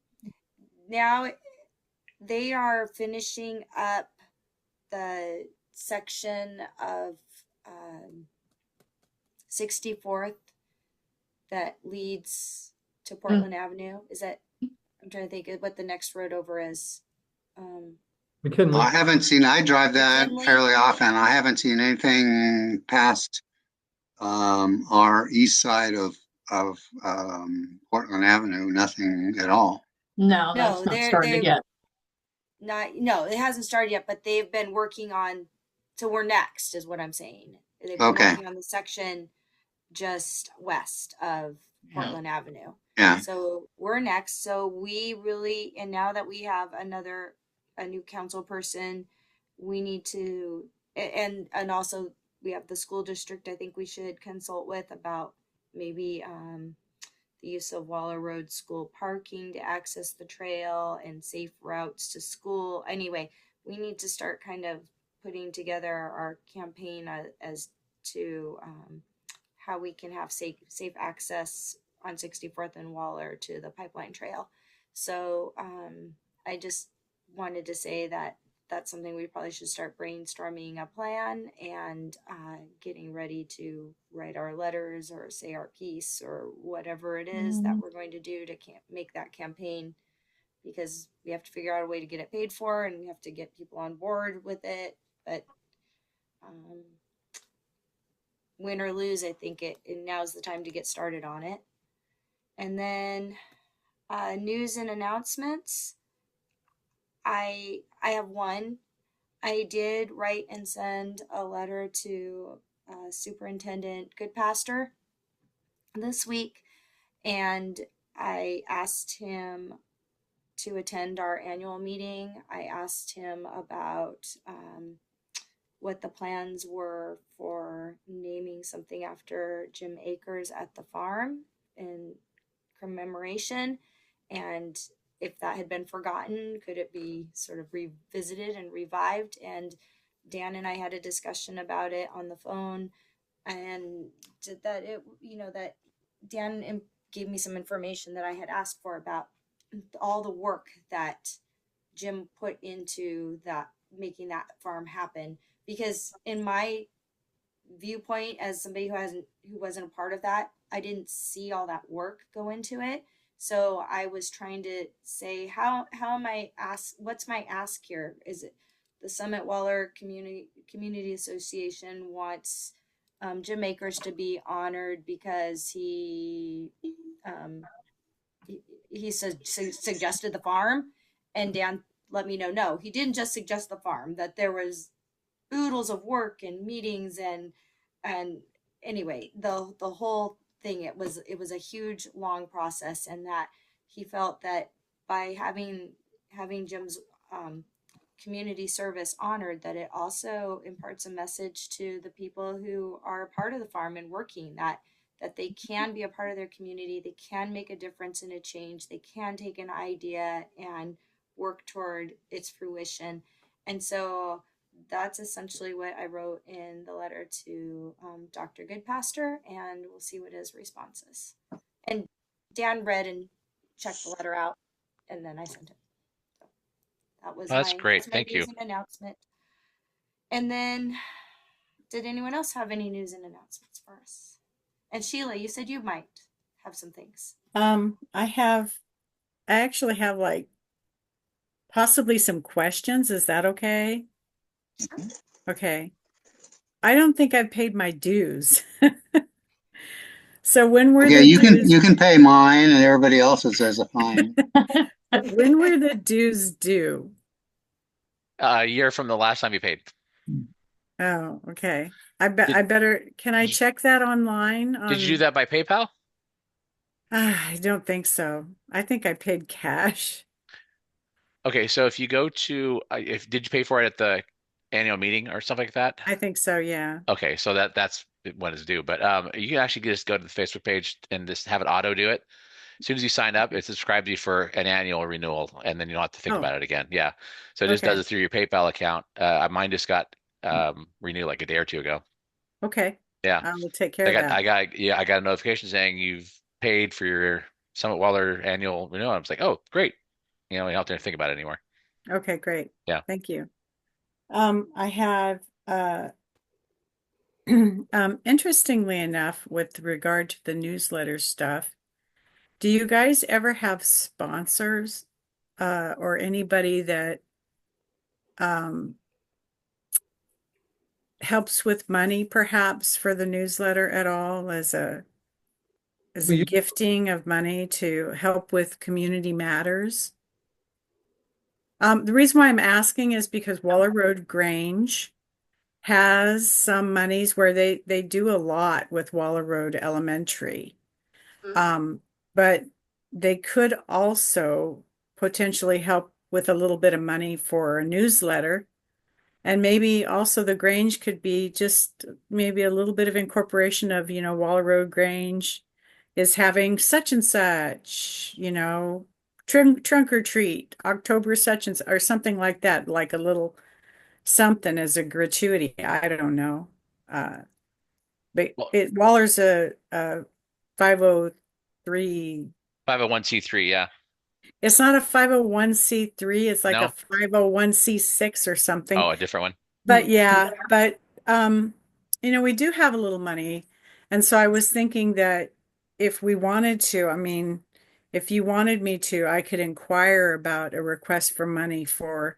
Now they are finishing up the section of 64th that leads to Portland Avenue. Is that, I'm trying to think of what the next road over is. Um, McKinley. I drive that McKinley? fairly often. I haven't seen anything past our east side of Portland Avenue, nothing at all. No, that's No, not started they're yet. not, no, it hasn't started yet, but they've been working on, so we're next is what I'm saying. They've been Okay, working on the section just west of yeah, Portland Avenue. yeah. So we're next. So we really, and now that we have a new council person, we need to, and also we have the school district. I think we should consult with about maybe the use of Waller Road school parking to access the trail and safe routes to school. Anyway, we need to start kind of putting together our campaign as to how we can have safe access on 64th and Waller to the pipeline trail. So I just wanted to say that that's something we probably should start brainstorming a plan and getting ready to write our letters or say our piece or whatever it is that we're going to do to make that campaign, because we have to figure out a way to get it paid for and we have to get people on board with it. But um, win or lose, I think now's the time to get started on it. And then news and announcements. I have one. I did write and send a letter to Superintendent Goodpaster this week, and I asked him to attend our annual meeting. I asked him about what the plans were for naming something after Jim Akers at the farm in commemoration, and if that had been forgotten, could it be sort of revisited and revived? And Dan and I had a discussion about it on the phone, and that that Dan gave me some information that I had asked for about all the work that Jim put into that, making that farm happen. Because in my viewpoint, as somebody who wasn't a part of that, I didn't see all that work go into it. So I was trying to say, how am I ask? What's my ask here? Is it the Summit Waller Community Association wants Jim Akers to be honored because um, he suggested the farm, and Dan let me know, no, he didn't just suggest the farm, that there was oodles of work and meetings and anyway, the whole thing, it was a huge long process, and that he felt that by having Jim's community service honored, that it also imparts a message to the people who are a part of the farm and working, that they can be a part of their community, they can make a difference and a change, they can take an idea and work toward its fruition. And so that's essentially what I wrote in the letter to Dr. Goodpaster, and we'll see what his response is. And Dan read and checked the letter out, and then I sent it. So that was That's great. that's my Thank you. news and announcement. And then, did anyone else have any news and announcements for us? And Sheila, you said you might have some things. I actually have like possibly some questions. Is that okay? Okay. I don't think I've paid my dues. So when were Okay, the dues? you can pay mine and everybody else's as a fine. When were the dues due? A year from the last time you paid. Oh, okay. I Did, better, can I check that online did you do on? that by PayPal? I don't think so. I think I paid cash. Okay, so if you go to if did you pay for it at the annual meeting or something like that? I think so, yeah. Okay, so that's when it's due. But you can actually just go to the Facebook page and just have it auto do it. As soon as you sign up, it subscribes you for an annual renewal, and then you don't have to think Oh, about it again. Yeah, so it just does okay. it through your PayPal account. Mine just got renewed like a day or two ago. Okay. Yeah, I will take care I of got that. I got yeah I got a notification saying you've paid for your Summit Waller annual renewal. I was like, oh, great. You know, you don't have to think about it anymore. Okay, great. Yeah. Thank you. I have interestingly enough, with regard to the newsletter stuff, do you guys ever have sponsors or anybody that um helps with money perhaps for the newsletter at all as a We, gifting of money to help with community matters? The reason why I'm asking is because Waller Road Grange has some monies where they do a lot with Waller Road Elementary. But they could also potentially help with a little bit of money for a newsletter. And maybe also the Grange could be just maybe a little bit of incorporation of, Waller Road Grange is having such and such, trunk or treat, October such and or something like that, like a little something as a gratuity. I don't know. Uh, but Well, Waller's a 503. 501c3, yeah. It's not a 501(c)(3), it's like a No? 501(c)(6) or something. Oh, a different one. But yeah, but we do have a little money. And so I was thinking that if we wanted to, I mean, if you wanted me to, I could inquire about a request for money for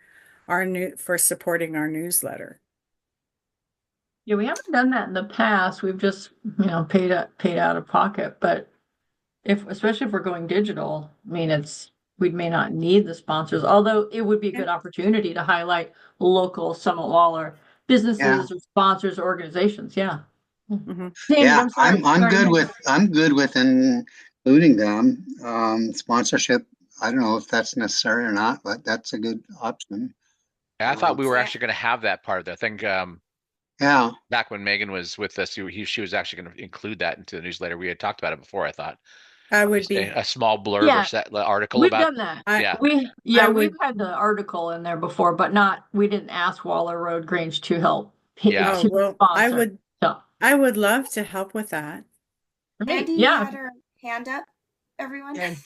for supporting our newsletter. Yeah, we haven't done that in the past. We've just, paid out of pocket. But especially if we're going digital, I mean, we may not need the sponsors, although it would be a Yeah. good opportunity to highlight local Summit Waller Yeah, businesses or sponsors, or organizations. Yeah. Mhm. Sandy, yeah, I'm sorry. Sorry. I'm good with including them. Sponsorship, I don't know if that's necessary or not, but that's a good option. And I thought we were Yeah. actually going to have that part of it. I think Yeah, back when Megan was with us, she was actually going to include that into the newsletter. We had talked about it before, I thought. I Maybe would say be, a small blurb or Yeah, set article we've about. done that. I, Yeah, I We've would, had the article in there before, but we didn't ask Waller Road Grange to help yeah. oh, to well, sponsor. So, I would love to help with that. great. Andy Yeah. had her hand up, everyone. And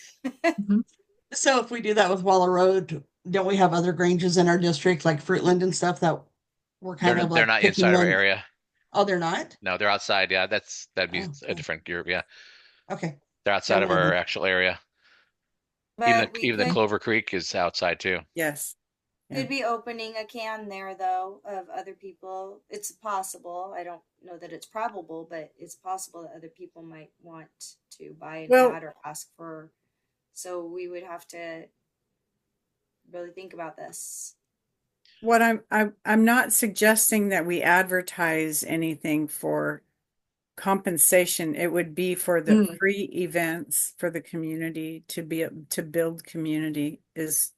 Mhm. so if we do that with Waller Road, don't we have other Granges in our district like Fruitland and stuff that we're kind of They're like not picking inside of our one? area. Oh, they're not? No, they're outside. Yeah, that'd be Oh, a different group. Yeah, okay. they're outside Never of mind our then. actual area. But we Even the Clover Creek is outside too. Yes. Yeah. could be opening a can there though of other people. It's possible. I don't know that it's probable, but it's possible that other people might want to buy an Well, ad or ask for. So we would have to really think about this. what I'm not suggesting that we advertise anything for compensation. It would be for the Mm. free events for the community to build community is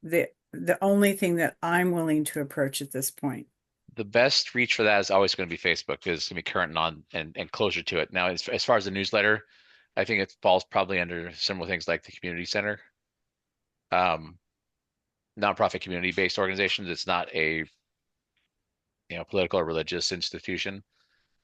the only thing that I'm willing to approach at this point. The best reach for that is always going to be Facebook because it's going to be current and on and closer to it. Now, as far as the newsletter, I think it falls probably under similar things like the community center, um, nonprofit community-based organizations. It's not a political or religious institution.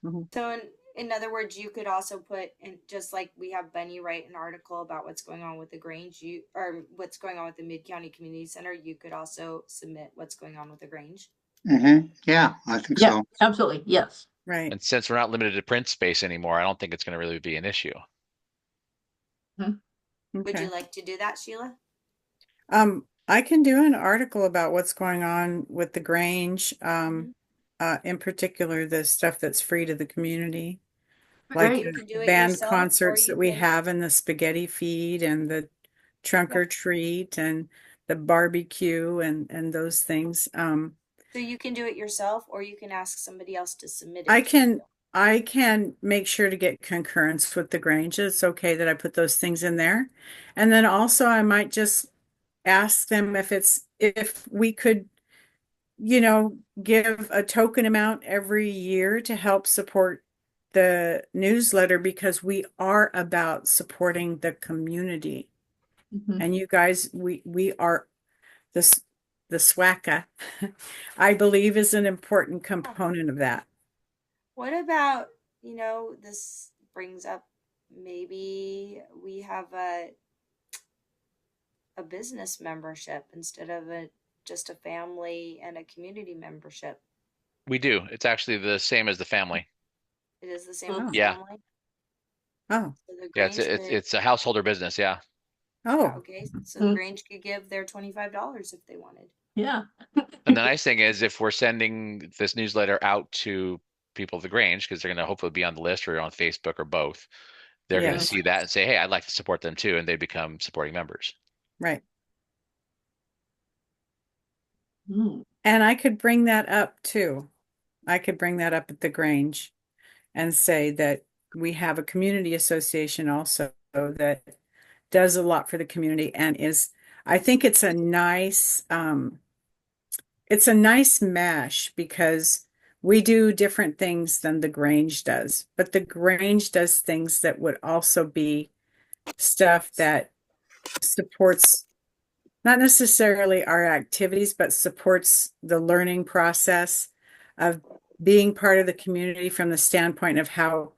Mhm. So in other words, you could also put in, just like we have Bunny write an article about what's going on with the Grange, you or what's going on with the Mid County Community Center, you could also submit what's going on with the Grange. yeah, I think Yeah, so. absolutely. Yes. Right. And since we're not limited to print space anymore, I don't think it's going to really be an issue. Would Okay. you like to do that, Sheila? I can do an article about what's going on with the Grange, in particular, the stuff that's free to the community, like Great. You can do it band yourself, or concerts you that we can. have, and the spaghetti feed and the trunk Yeah. or treat and the barbecue and those things. So you can do it yourself, or you can ask somebody else to submit I it to you. can make sure to get concurrence with the Grange. It's okay that I put those things in there. And then also I might just ask them if we could, give a token amount every year to help support the newsletter because we are about supporting the community. Mhm. And you guys, we are this the SWCA, I believe, is an important component of that. What about, this brings up maybe we have a business membership instead of just a family and a community membership. We do. It's actually the same as the family. It is the same with the Yeah. family. Oh, So the Yeah, Grange could, it's a householder business. Yeah. oh, okay. So the Mm. Grange could give their $25 if they wanted. Yeah. And the nice thing is, if we're sending this newsletter out to people of the Grange, because they're going to hopefully be on the list or on Facebook or both, they're going to yes, see that and say, "Hey, I'd like to support them too," and they become supporting members. right. Mm. And I could bring that up too. I could bring that up at the Grange and say that we have a community association also that does a lot for the community and I think it's a nice mesh because we do different things than the Grange does, but the Grange does things that would also be stuff that supports not necessarily our activities, but supports the learning process of being part of the community from the standpoint of how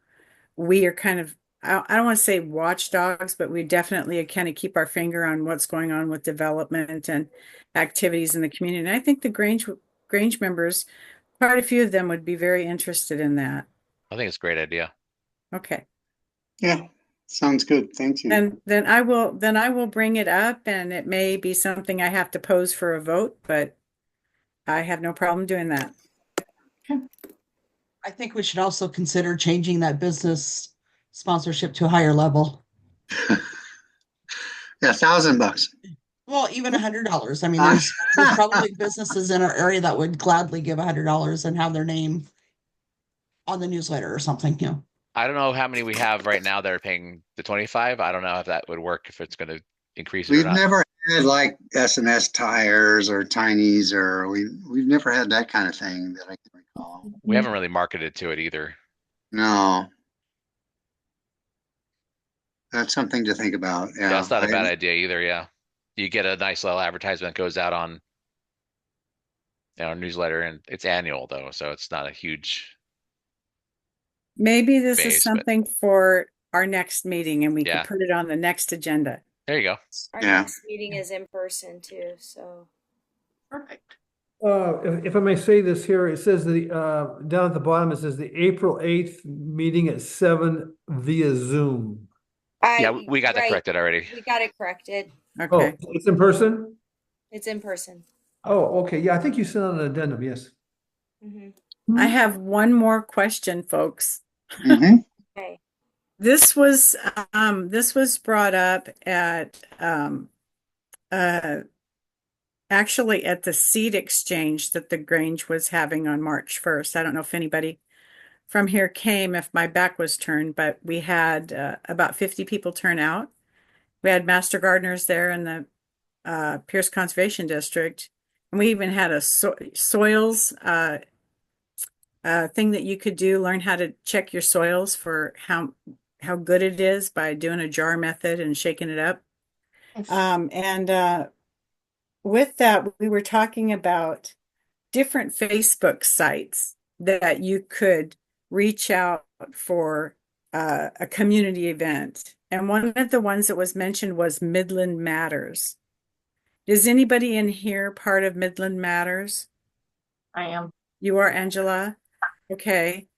we are kind of I don't want to say watchdogs, but we definitely kind of keep our finger on what's going on with development and activities in the community. And I think the Grange members, quite a few of them would be very interested in that. I think it's a great idea. Okay. Yeah, sounds good. Thank you. And then I will bring it up, and it may be something I have to pose for a vote, but I have no problem doing that. I think we should also consider changing that business sponsorship to a higher level. Yeah, $1,000. Well, even $100. I mean, there's probably businesses in our area that would gladly give $100 and have their name on the newsletter or something, you know. I don't know how many we have right now that are paying the 25. I don't know if that would work, if it's going to increase it or We've not. never had like S&S tires or Tinies, or we've never had that kind of thing that I can recall. We haven't really marketed to it either. No. That's something to think about. Yeah, Yeah. it's not a bad idea either. Yeah. You get a nice little advertisement that goes out on our newsletter, and it's annual though, so it's not a huge Maybe this is base, but something for our next meeting, and we Yeah. could put it on the next agenda. there you go. Our Yeah. next meeting is in person too, so. Perfect. If I may say this here, it says down at the bottom, it says the April 8th meeting at 7 via Zoom. Yeah, we got that right. corrected already. We got it corrected. Oh, Okay. it's in person? It's in person. Oh, okay. Yeah, I think you sent out an addendum, yes. Mm-hmm. I have one more question, folks. Mm-hmm. Okay. This was brought up at actually at the seed exchange that the Grange was having on March 1st. I don't know if anybody from here came, if my back was turned, but we had about 50 people turn out. We had master gardeners there in the Pierce Conservation District, and we even had a soils thing that you could do, learn how to check your soils for how good it is by doing a jar method and shaking it up. And with that, we were talking about different Facebook sites that you could reach out for a community event. And one of the ones that was mentioned was Midland Matters. Is anybody in here part of Midland Matters? I am. You are, Angela? Okay.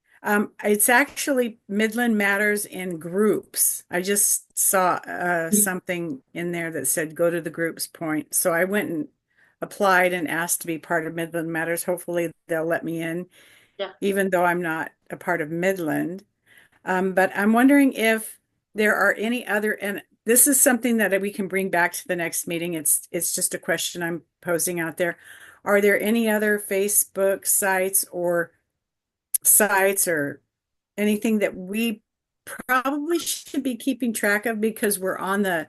It's actually Midland Matters in groups. I just saw something in there that said go to the groups point. So I went and applied and asked to be part of Midland Matters. Hopefully they'll let me in, Yeah. even though I'm not a part of Midland. But I'm wondering if there are any other, and this is something that we can bring back to the next meeting. It's just a question I'm posing out there. Are there any other Facebook sites or anything that we probably should be keeping track of, because we're on the,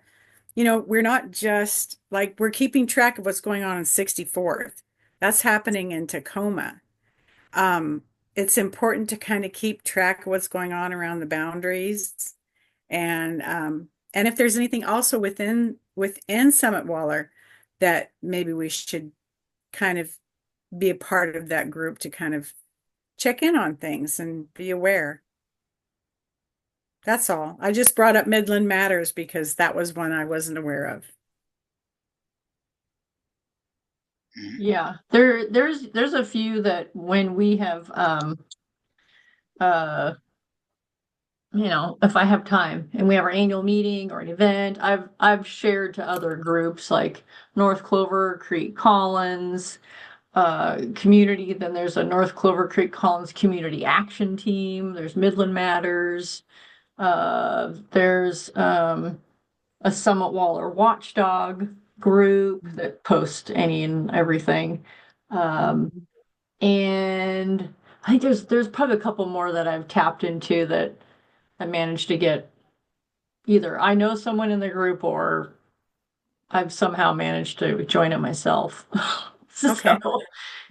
we're not just like, we're keeping track of what's going on 64th. That's happening in Tacoma. It's important to kind of keep track of what's going on around the boundaries. And if there's anything also within Summit Waller that maybe we should kind of be a part of that group to kind of check in on things and be aware. That's all. I just brought up Midland Matters because that was one I wasn't aware of. Yeah, there's a few that when we have if I have time and we have our annual meeting or an event, I've shared to other groups like North Clover Creek Collins community. Then there's a North Clover Creek Collins community action team. There's Midland Matters. There's a Summit Waller watchdog group that posts any and everything. And I think there's probably a couple more that I've tapped into that I managed to get, either I know someone in the group or I've somehow managed to join it myself. Okay. So,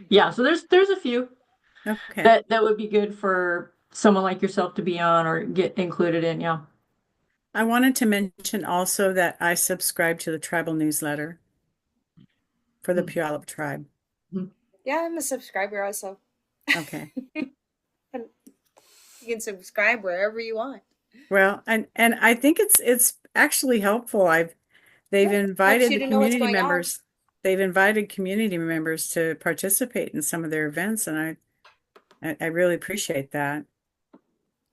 yeah, so there's a few Okay. that would be good for someone like yourself to be on or get included in. Yeah. I wanted to mention also that I subscribe to the tribal newsletter for the Puyallup tribe. Yeah, I'm a subscriber also. Okay. You can subscribe wherever you want. Well, and I think it's actually helpful. They've Yeah, helps invited you the to know what's community going on. members. They've invited community members to participate in some of their events, and I really appreciate that.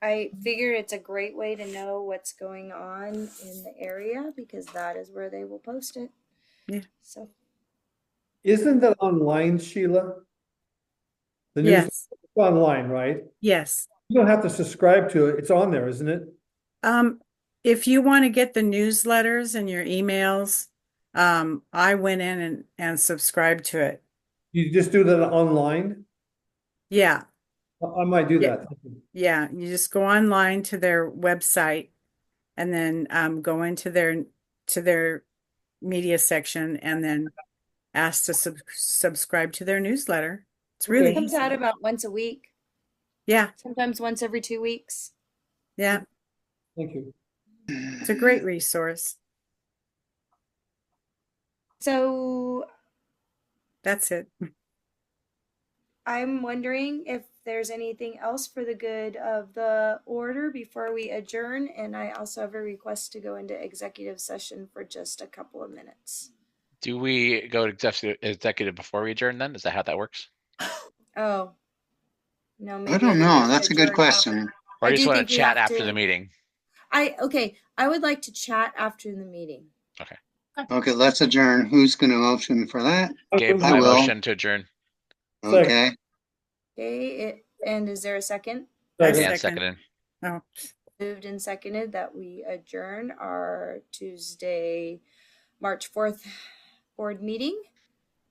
I figure it's a great way to know what's going on in the area because that is where they will post it. Yeah. So Isn't that online, Sheila? The news Yes. online, right? Yes. You don't have to subscribe to it. It's on there, isn't it? Um, if you want to get the newsletters and your emails, I went in and subscribed to it. You just do that online? Yeah. I might do Yeah. that. Yeah. You just go online to their website and then go into their media section and then ask to subscribe to their newsletter. It's Okay. it really comes easy. out about once a week, Yeah. sometimes once every 2 weeks. Yeah. Thank you. It's a great resource. So That's it. I'm wondering if there's anything else for the good of the order before we adjourn. And I also have a request to go into executive session for just a couple of minutes. Do we go to executive before we adjourn then? Is that how that works? Oh, no, I maybe don't think we know. have to That's a good adjourn after. question. Or I you just do want think to we chat have after the to. meeting? Okay, I would like to chat after the meeting. Okay. Okay, let's adjourn. Who's going to motion for that? Gabe, I my will. motion to adjourn. Okay. Okay, and is there a second? I Second. And second. seconded. Oh, Moved and seconded that we adjourn our Tuesday, March 4th board meeting.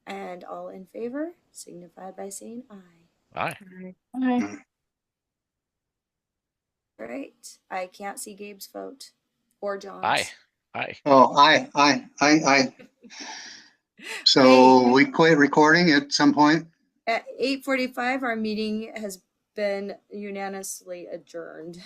And all in favor signify by saying aye. Aye. Bye. All right. I can't see Gabe's vote or John's. Aye. Aye. Oh, I. So we quit recording at some point? At 8:45, our meeting has been unanimously adjourned.